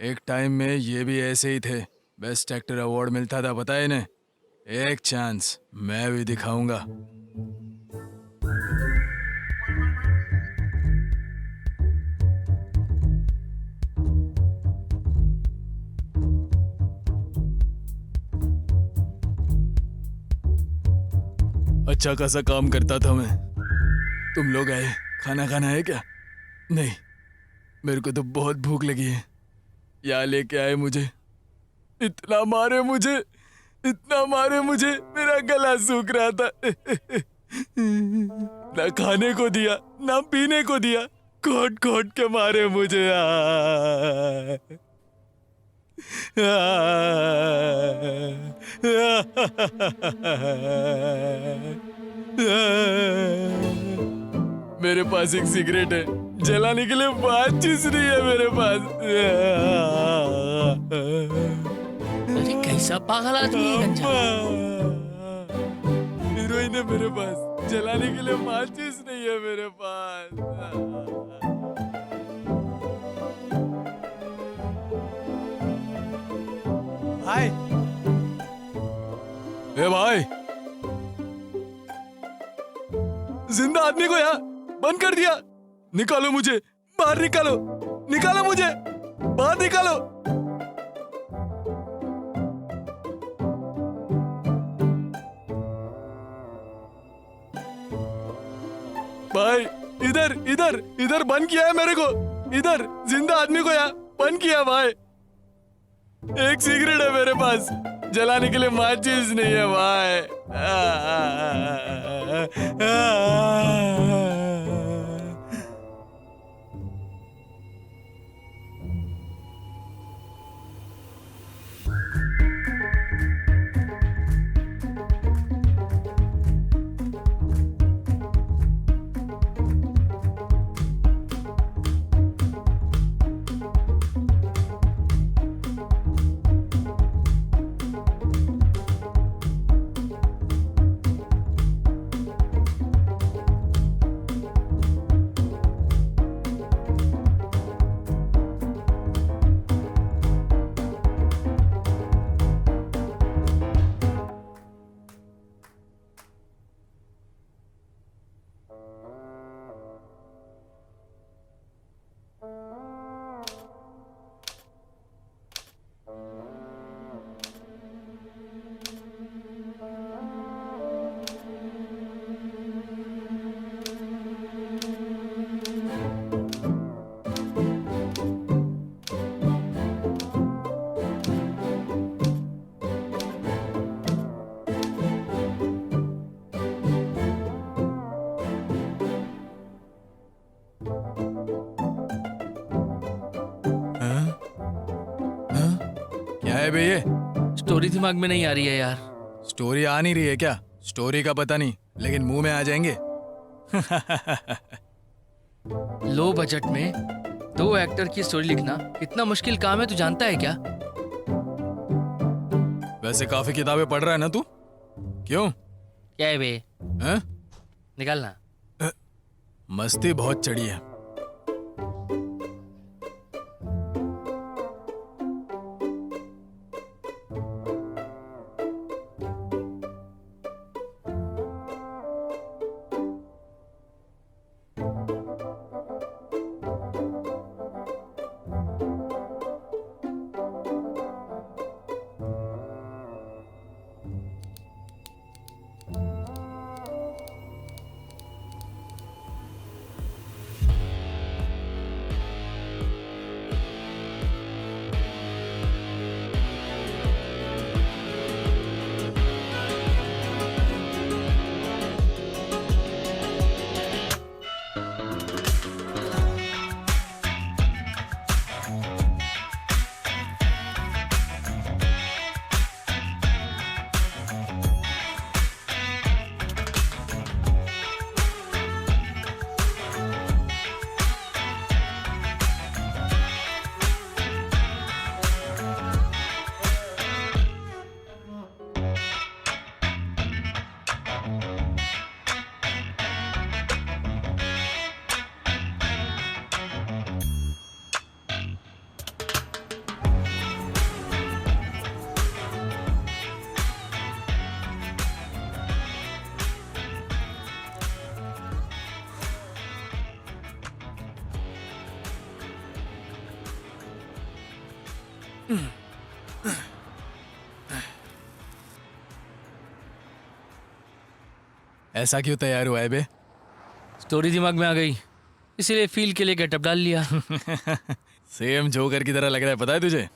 एक टाइम में ये भी ऐसे ही थे। बेस्ट एक्टर अवार्ड मिलता था, पता है इन्हें। एक चांस मैं भी दिखाऊंगा। अच्छा खासा काम करता था मैं। तुम लोग आए, खाना खाना है क्या? नहीं, मेरे को तो बहुत भूख लगी है। यहाँ लेके आए मुझे। इतना मारे मुझे, इतना मारे मुझे, मेरा गला सूख रहा था। ना खाने को दिया, ना पीने को दिया। कोट कोट के मारे मुझे। मेरे पास एक सिगरेट है, जलाने के लिए माचिस नहीं है मेरे पास। अरे कैसा पागल आदमी है गंजा। हीरोइन है मेरे पास, जलाने के लिए माचिस नहीं है मेरे पास। भाई, ए भाई, जिंदा आदमी को यहाँ बंद कर दिया। निकालो मुझे बाहर, निकालो, निकालो मुझे बाहर, निकालो। भाई इधर इधर इधर बंद किया है मेरे को। इधर जिंदा आदमी को यहाँ बंद किया भाई। एक सिगरेट है मेरे पास, जलाने के लिए माचिस नहीं है भाई। है बे ये? स्टोरी दिमाग में नहीं आ रही है यार। स्टोरी आ नहीं रही है क्या? स्टोरी का पता नहीं, लेकिन मुंह में आ जाएंगे। लो बजट में 2 एक्टर की स्टोरी लिखना कितना मुश्किल काम है, तू जानता है क्या? वैसे काफी किताबें पढ़ रहा है ना तू? क्यों? क्या है बे? हैं? निकालना। मस्ती बहुत चढ़ी है। ऐसा क्यों तैयार हुआ है बे? स्टोरी दिमाग में आ गई, इसीलिए फील के लिए गेटअप डाल लिया। सेम जोकर की तरह लग रहा है, पता है तुझे?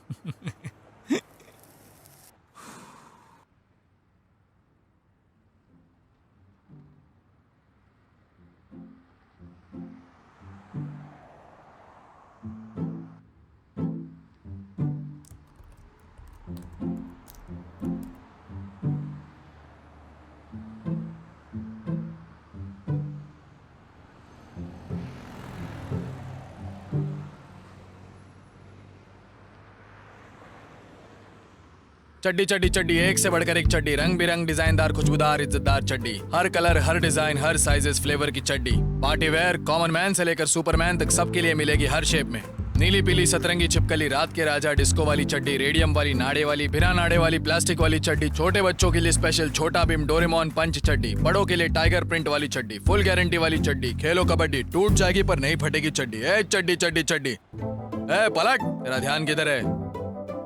चड्डी चड्डी चड्डी, एक से बढ़कर एक चड्डी, रंग बिरंग डिजाइनदार खुशबूदार इज्जतदार चड्डी, हर कलर हर डिजाइन हर साइजेस फ्लेवर की चड्डी, पार्टी वेयर कॉमन मैन से लेकर सुपरमैन तक सबके लिए मिलेगी हर शेप में। नीली पीली सतरंगी छिपकली, रात के राजा डिस्को वाली चड्डी, रेडियम वाली, नाड़े वाली, बिना नाड़े वाली, प्लास्टिक वाली चड्डी, छोटे बच्चों के लिए स्पेशल छोटा भीम डोरेमोन पंच चड्डी, बड़ों के लिए टाइगर प्रिंट वाली चड्डी, फुल गारंटी वाली चड्डी, खेलो कबड्डी, टूट जाएगी पर नहीं फटेगी चड्डी। ए चड्डी चड्डी चड्डी, ए पलट, तेरा ध्यान किधर है?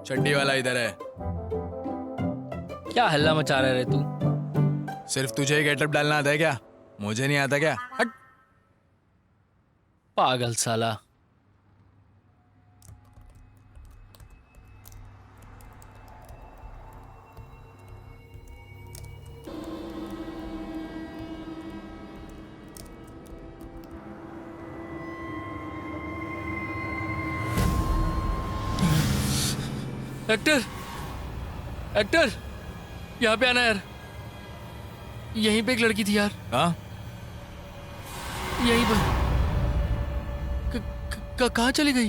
चड्डी वाला इधर है। क्या हल्ला मचा रहा है तू? सिर्फ तुझे गेटअप डालना आता है क्या? मुझे नहीं आता क्या? हट। पागल साला। एक्टर, एक्टर, यहाँ पे आना यार। यहीं पे एक लड़की थी यार। हाँ? यहीं पर। कहाँ चली गई?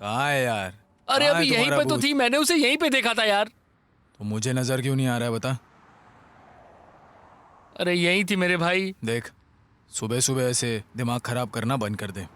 कहाँ है यार? अरे अभी यहीं पे तो थी, मैंने उसे यहीं पे देखा था यार। तो मुझे नजर क्यों नहीं आ रहा है बता? अरे यहीं थी मेरे भाई। देख, सुबह सुबह ऐसे दिमाग खराब करना बंद कर दे।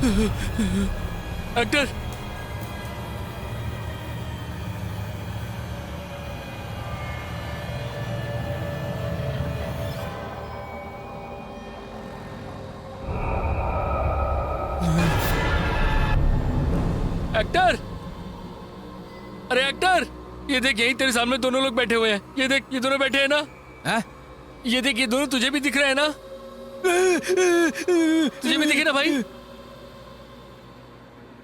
एक्टर एक्टर, अरे एक्टर, ये देख यही तेरे सामने दोनों लोग बैठे हुए हैं। ये देख, ये दोनों बैठे हैं ना? हैं? ये देख, ये दोनों तुझे भी दिख रहे हैं ना? तुझे भी दिखे ना भाई?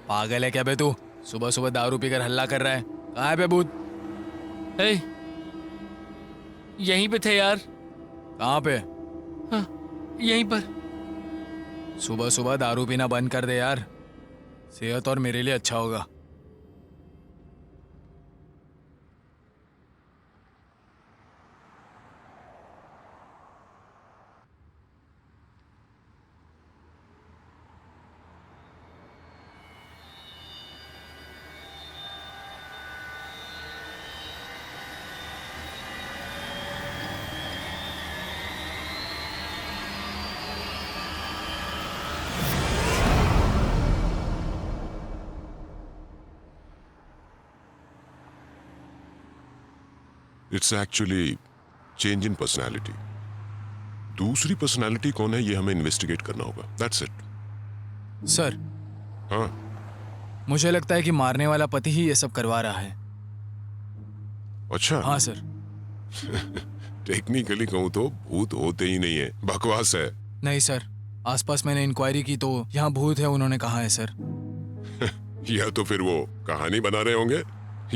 पागल है क्या बे तू? सुबह सुबह दारू पीकर हल्ला कर रहा है। कहाँ है बे भूत? ए, यहीं पे थे यार। कहाँ पे? हाँ, यहीं पर। सुबह सुबह दारू पीना बंद कर दे यार, सेहत और मेरे लिए अच्छा होगा। It's actually change in personality. दूसरी पर्सनैलिटी कौन है ये हमें इन्वेस्टिगेट करना होगा। That's it. सर, हाँ, मुझे लगता है कि मारने वाला पति ही ये सब करवा रहा है। अच्छा। हाँ सर। टेक्निकली कहूँ तो भूत होते ही नहीं है, बकवास है। नहीं सर, आसपास मैंने इंक्वायरी की तो यहाँ भूत है उन्होंने कहा है सर। या तो फिर वो कहानी बना रहे होंगे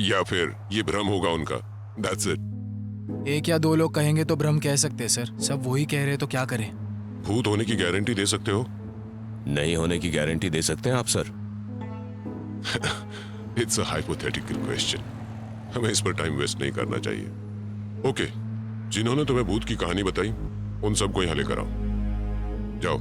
या फिर ये भ्रम होगा उनका। That's it. एक या दो लोग कहेंगे तो भ्रम कह सकते हैं सर, सब वही कह रहे तो क्या करें? भूत होने की गारंटी दे सकते हो? नहीं होने की गारंटी दे सकते हैं आप sir? It's a hypothetical question, हमें इस पर टाइम वेस्ट नहीं करना चाहिए। ओके, जिन्होंने तुम्हें भूत की कहानी बताई उन सबको यहाँ लेकर आओ। जाओ।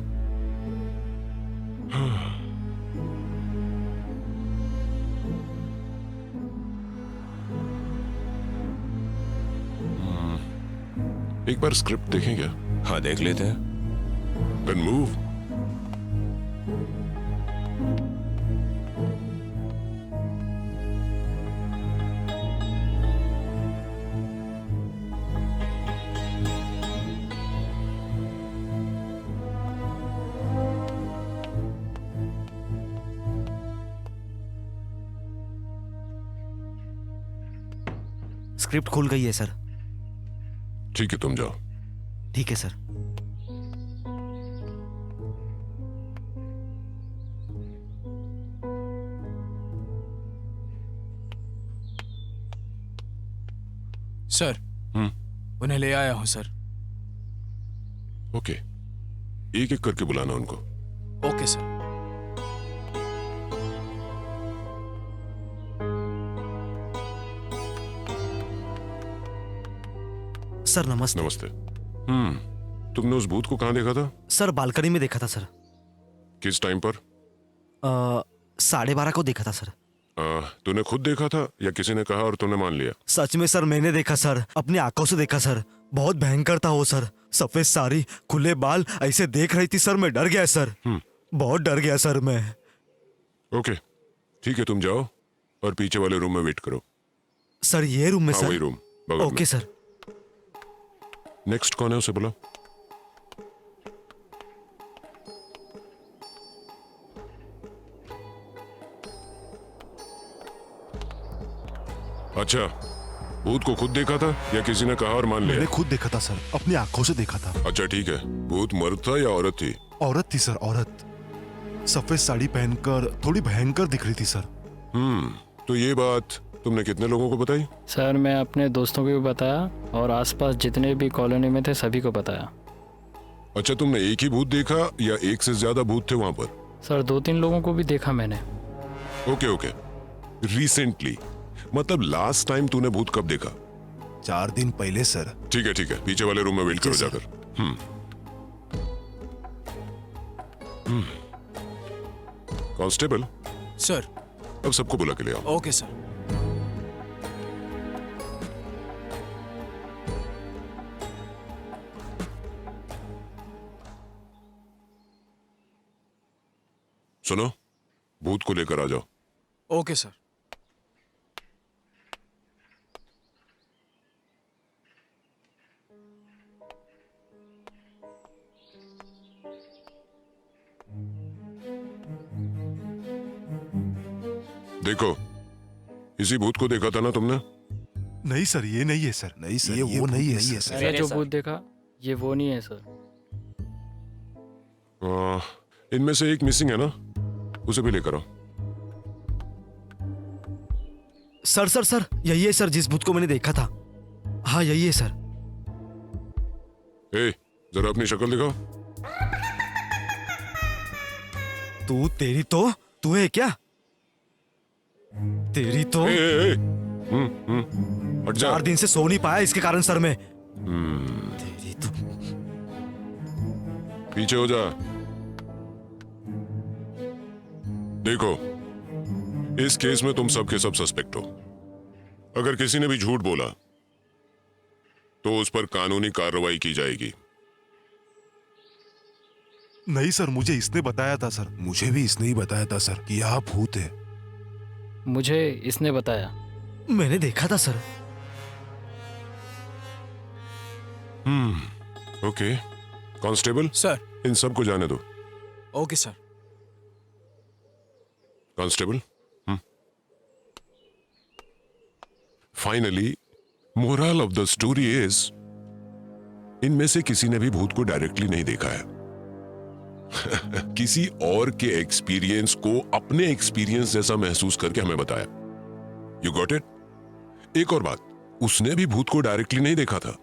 एक बार स्क्रिप्ट देखें क्या? हाँ, देख लेते हैं। Then move. स्क्रिप्ट खुल गई है सर। ठीक है, तुम जाओ। ठीक है सर। सर, उन्हें ले आया हूं सर। ओके, एक एक करके बुलाना उनको। Okay sir. सर नमस्ते। नमस्ते। तुमने उस भूत को कहाँ देखा था? सर बालकनी में देखा था सर। किस टाइम पर? 12:30 को देखा था सर। तूने खुद देखा था या किसी ने कहा और तुमने मान लिया? सच में सर मैंने देखा सर, अपनी आंखों से देखा सर। बहुत भयंकर था वो सर, सफेद साड़ी, खुले बाल, ऐसे देख रही थी सर, मैं डर गया सर। बहुत डर गया सर मैं। ओके, ठीक है, तुम जाओ और पीछे वाले रूम में वेट करो। सर ये रूम में? हाँ, सर वही रूम, बगल ओके में। सर। नेक्स्ट कौन है उसे बुलाओ। अच्छा, भूत को खुद देखा था या किसी ने कहा और मान लिया? मैंने खुद देखा था सर, अपनी आंखों से देखा था। अच्छा ठीक है, भूत मर्द था या औरत थी? औरत थी सर, औरत। सफेद साड़ी पहनकर थोड़ी भयंकर दिख रही थी सर। तो ये बात तुमने कितने लोगों को बताई? सर मैं अपने दोस्तों को भी बताया और आसपास जितने भी कॉलोनी में थे सभी को बताया। अच्छा, तुमने एक ही भूत देखा या एक से ज्यादा भूत थे वहां पर? सर 2-3 लोगों को भी देखा मैंने। ओके ओके, रिसेंटली मतलब लास्ट टाइम तूने भूत कब देखा? 4 दिन पहले सर। ठीक है, पीछे वाले रूम में वेट करो जाकर। Constable sir. अब सबको बुला के ले आओ। Okay sir. सुनो, भूत को लेकर आ जाओ। Okay sir. देखो, इसी भूत को देखा था ना तुमने? नहीं सर, ये नहीं है सर। नहीं सर, ये वो नहीं है सर। मैंने जो भूत देखा ये वो नहीं है सर। इनमें से एक मिसिंग है ना, उसे भी लेकर आओ। सर सर सर, यही है सर जिस भूत को मैंने देखा था। हाँ यही है सर। ए, जरा अपनी शक्ल दिखाओ। तू है क्या? तेरी तो हट जा। 4 दिन से सो नहीं पाया इसके कारण सर मैं। तेरी तो पीछे हो जा। देखो, इस केस में तुम सब के सब सस्पेक्ट हो। अगर किसी ने भी झूठ बोला तो उस पर कानूनी कार्रवाई की जाएगी। नहीं सर, मुझे इसने बताया था सर। मुझे भी इसने ही बताया था सर कि यहाँ भूत है। मुझे इसने बताया। मैंने देखा था सर। Okay constable sir. इन सबको जाने दो। Okay sir. Constable, finally moral of the story is, इनमें से किसी ने भी भूत को डायरेक्टली नहीं देखा है। किसी और के एक्सपीरियंस को अपने एक्सपीरियंस जैसा महसूस करके हमें बताया। You got it? एक और बात, उसने भी भूत को डायरेक्टली नहीं देखा था।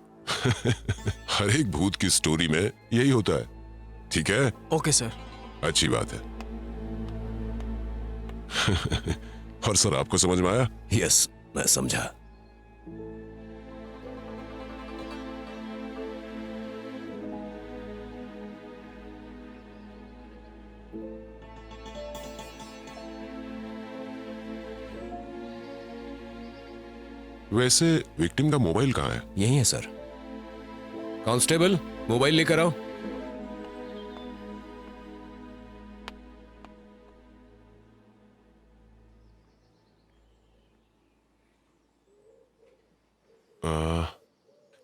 हर एक भूत की स्टोरी में यही होता है। ठीक है? Okay sir. अच्छी बात है। और सर, आपको समझ में आया? यस, मैं समझा। वैसे विक्टिम का मोबाइल कहाँ है? यही है सर। कांस्टेबल, मोबाइल लेकर आओ।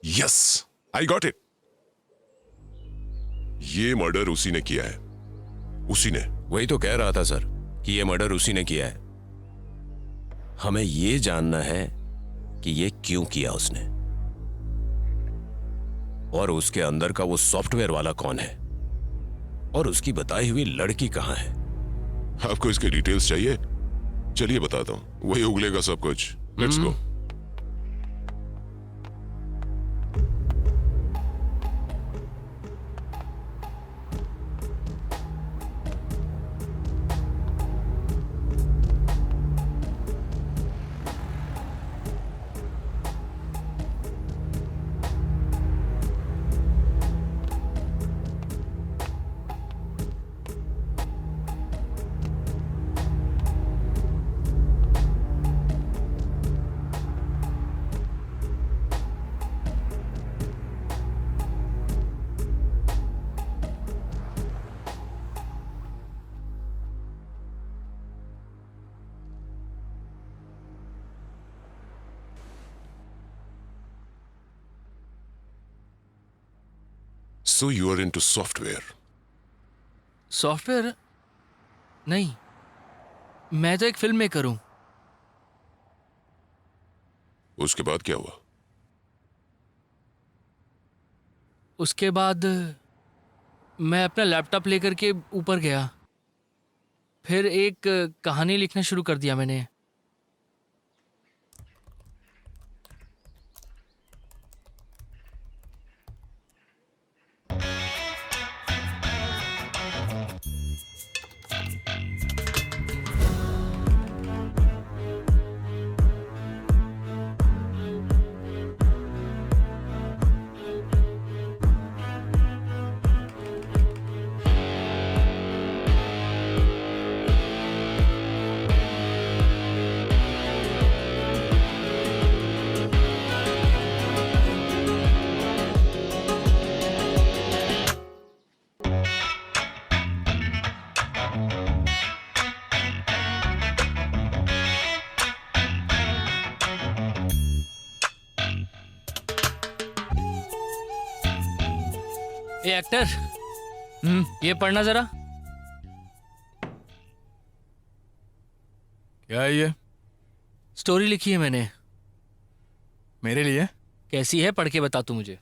Yes, I got it. ये मर्डर उसी ने किया है। उसी ने। वही तो कह रहा था सर कि ये मर्डर उसी ने किया है। हमें ये जानना है कि ये क्यों किया उसने, और उसके अंदर का वो सॉफ्टवेयर वाला कौन है, और उसकी बताई हुई लड़की कहां है। आपको इसके डिटेल्स चाहिए? चलिए बताता हूं, वही उगलेगा सब कुछ। Let's go. So you are into software? Software नहीं, मैं तो एक फिल्म मेकर हूं। उसके बाद क्या हुआ? उसके बाद मैं अपना लैपटॉप लेकर के ऊपर गया, फिर एक कहानी लिखना शुरू कर दिया मैंने। ए एक्टर, ये पढ़ना जरा। क्या है ये? स्टोरी लिखी है मैंने। मेरे लिए? कैसी है पढ़ के बता तू मुझे।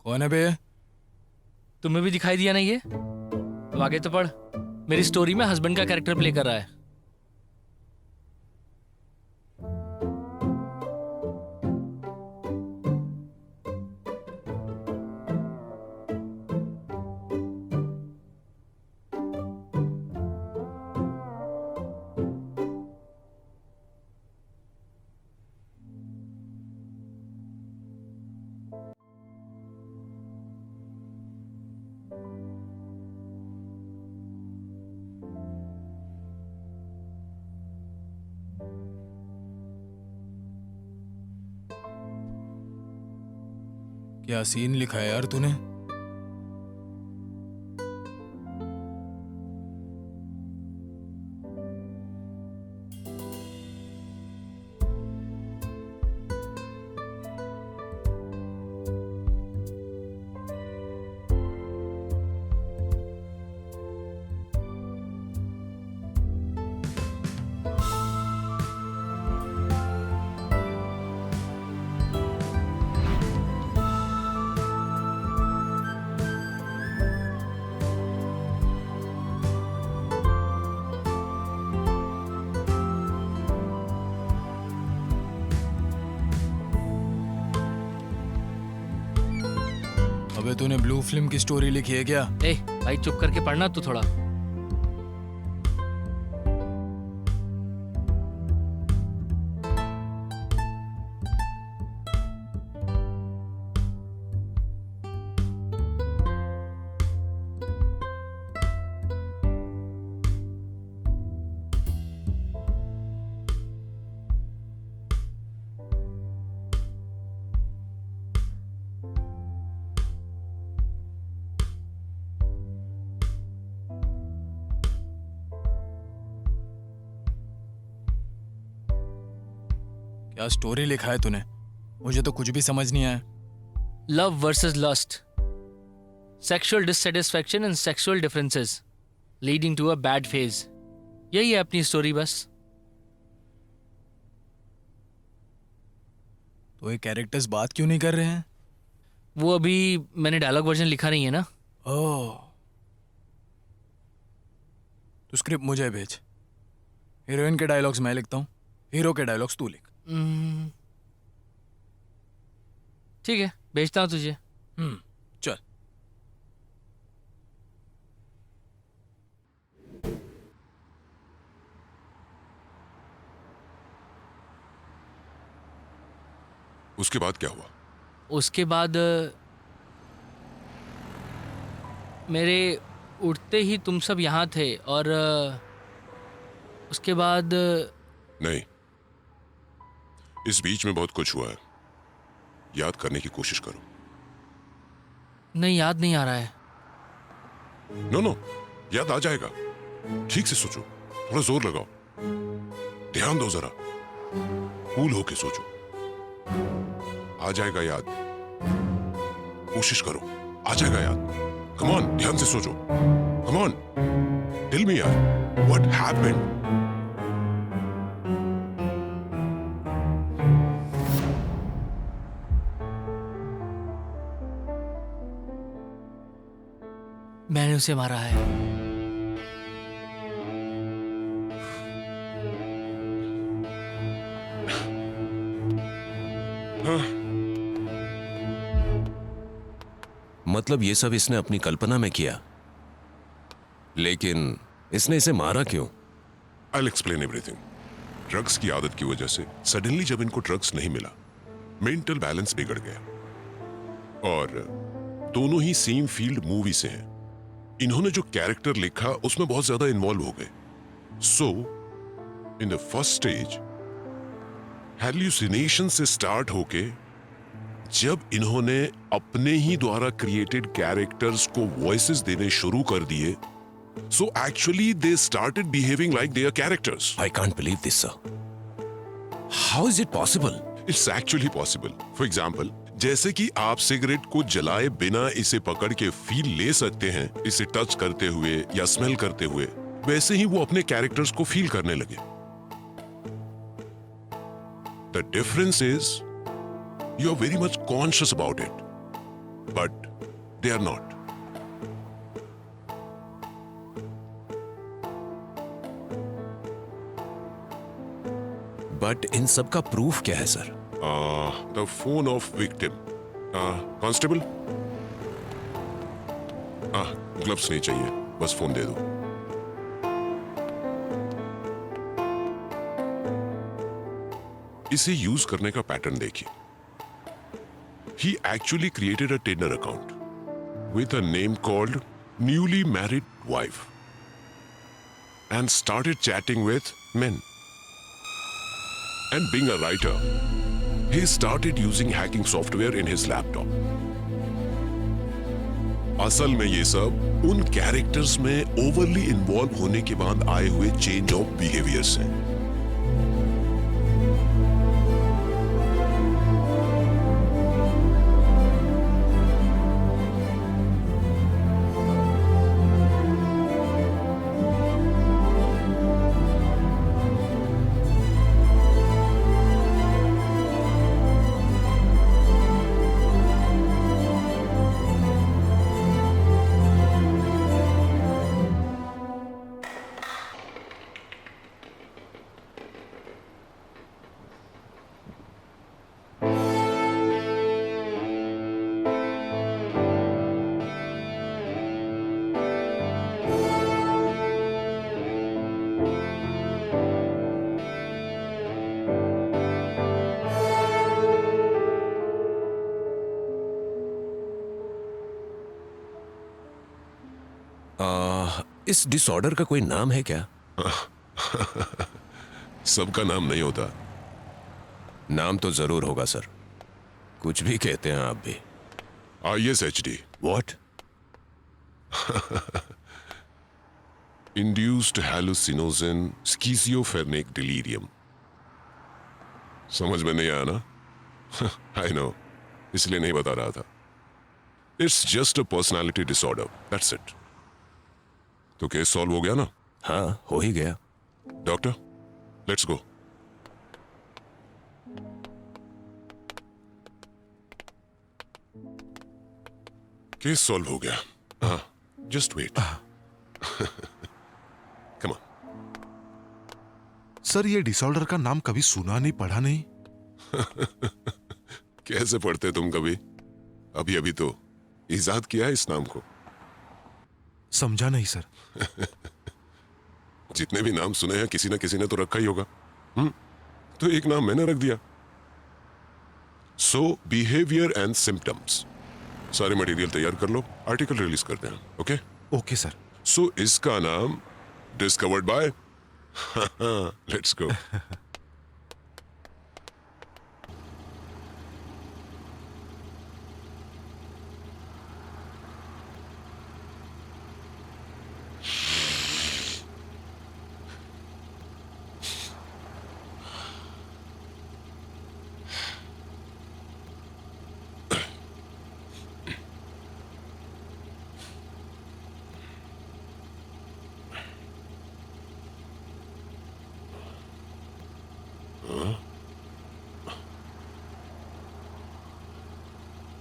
कौन है बे? तुम्हें भी दिखाई दिया नहीं ये? अब आगे तो पढ़। मेरी स्टोरी में हस्बैंड का कैरेक्टर प्ले कर रहा है। क्या सीन लिखा है यार तूने? अबे तूने ब्लू फिल्म की स्टोरी लिखी है क्या? ए भाई चुप करके पढ़ना तू थोड़ा। क्या स्टोरी लिखा है तूने? मुझे तो कुछ भी समझ नहीं आया। Love versus lust, sexual dissatisfaction and sexual differences leading to a bad phase, यही है अपनी स्टोरी बस। तो ये कैरेक्टर्स बात क्यों नहीं कर रहे हैं? वो अभी मैंने डायलॉग वर्जन लिखा नहीं है ना। ओह, तो स्क्रिप्ट मुझे भेज। हीरोइन के डायलॉग्स मैं लिखता हूँ, हीरो के डायलॉग्स तू लिख। ठीक है, भेजता हूँ तुझे। चल। उसके बाद क्या हुआ? उसके बाद मेरे उठते ही तुम सब यहाँ थे और उसके बाद नहीं, इस बीच में बहुत कुछ हुआ है, याद करने की कोशिश करो। नहीं, याद नहीं आ रहा है। नो, याद आ जाएगा। ठीक से सोचो, थोड़ा जोर लगाओ, ध्यान दो जरा, कूल होके सोचो, आ जाएगा याद। कोशिश करो, आ जाएगा याद। कम ऑन, ध्यान से सोचो। कम ऑन, टेल मी यार, व्हाट हैपेंड? मैंने उसे मारा है। मतलब ये सब इसने अपनी कल्पना में किया, लेकिन इसने इसे मारा क्यों? I'll explain everything. ड्रग्स की आदत की वजह से सडनली जब इनको ड्रग्स नहीं मिला, मेंटल बैलेंस बिगड़ गया। और दोनों ही सेम फील्ड मूवी से हैं। इन्होंने जो कैरेक्टर लिखा उसमें बहुत ज्यादा इन्वॉल्व हो गए। सो इन द फर्स्ट स्टेज हैल्यूसिनेशन से स्टार्ट होके जब इन्होंने अपने ही द्वारा क्रिएटेड कैरेक्टर्स को वॉइसेस देने शुरू कर दिए, so actually they started behaving like they are characters. I can't believe this, sir. How is it possible? It's actually possible. For example, जैसे कि आप सिगरेट को जलाए बिना इसे पकड़ के फील ले सकते हैं, इसे टच करते हुए या स्मेल करते हुए, वैसे ही वो अपने कैरेक्टर्स को फील करने लगे. The difference is you are very much conscious about it, but they are not. But in सब का प्रूफ क्या है sir? The phone of victim. Constable? Gloves नहीं चाहिए, बस फोन दे दो. इसे यूज करने का पैटर्न देखिए. He actually created a Tinder account with a name called newly married wife and started chatting with men. And being a writer, he started using hacking software in his laptop. असल में ये सब उन कैरेक्टर्स में ओवरली इन्वॉल्व होने के बाद आए हुए चेंज ऑफ बिहेवियर्स हैं. इस डिसऑर्डर का कोई नाम है क्या? सबका नाम नहीं होता. नाम तो जरूर होगा सर. कुछ भी कहते हैं आप भी. ISHD. What? Induced hallucinogen schizophrenic delirium. समझ में नहीं आया ना? I know. इसलिए नहीं बता रहा था. It's just a personality disorder. That's it. तो केस सॉल्व हो गया ना? हाँ, हो ही गया. Doctor, let's go. Case solve हो गया. हाँ, just wait. Come on. Sir, ये डिसऑर्डर का नाम कभी सुना नहीं, पढ़ा नहीं. कैसे पढ़ते तुम कभी? अभी अभी तो इजाद किया है इस नाम को. समझा नहीं सर. जितने भी नाम सुने हैं किसी ना किसी ने तो रखा ही होगा. तो एक नाम मैंने रख दिया. सो बिहेवियर एंड सिम्टम्स. सारे मटेरियल तैयार कर लो, आर्टिकल रिलीज करते हैं. ओके? Okay sir. सो इसका नाम डिस्कवर्ड बाय. Let's go.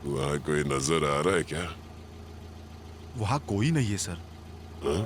वहां कोई नजर आ रहा है क्या? वहां कोई नहीं है सर. हाँ?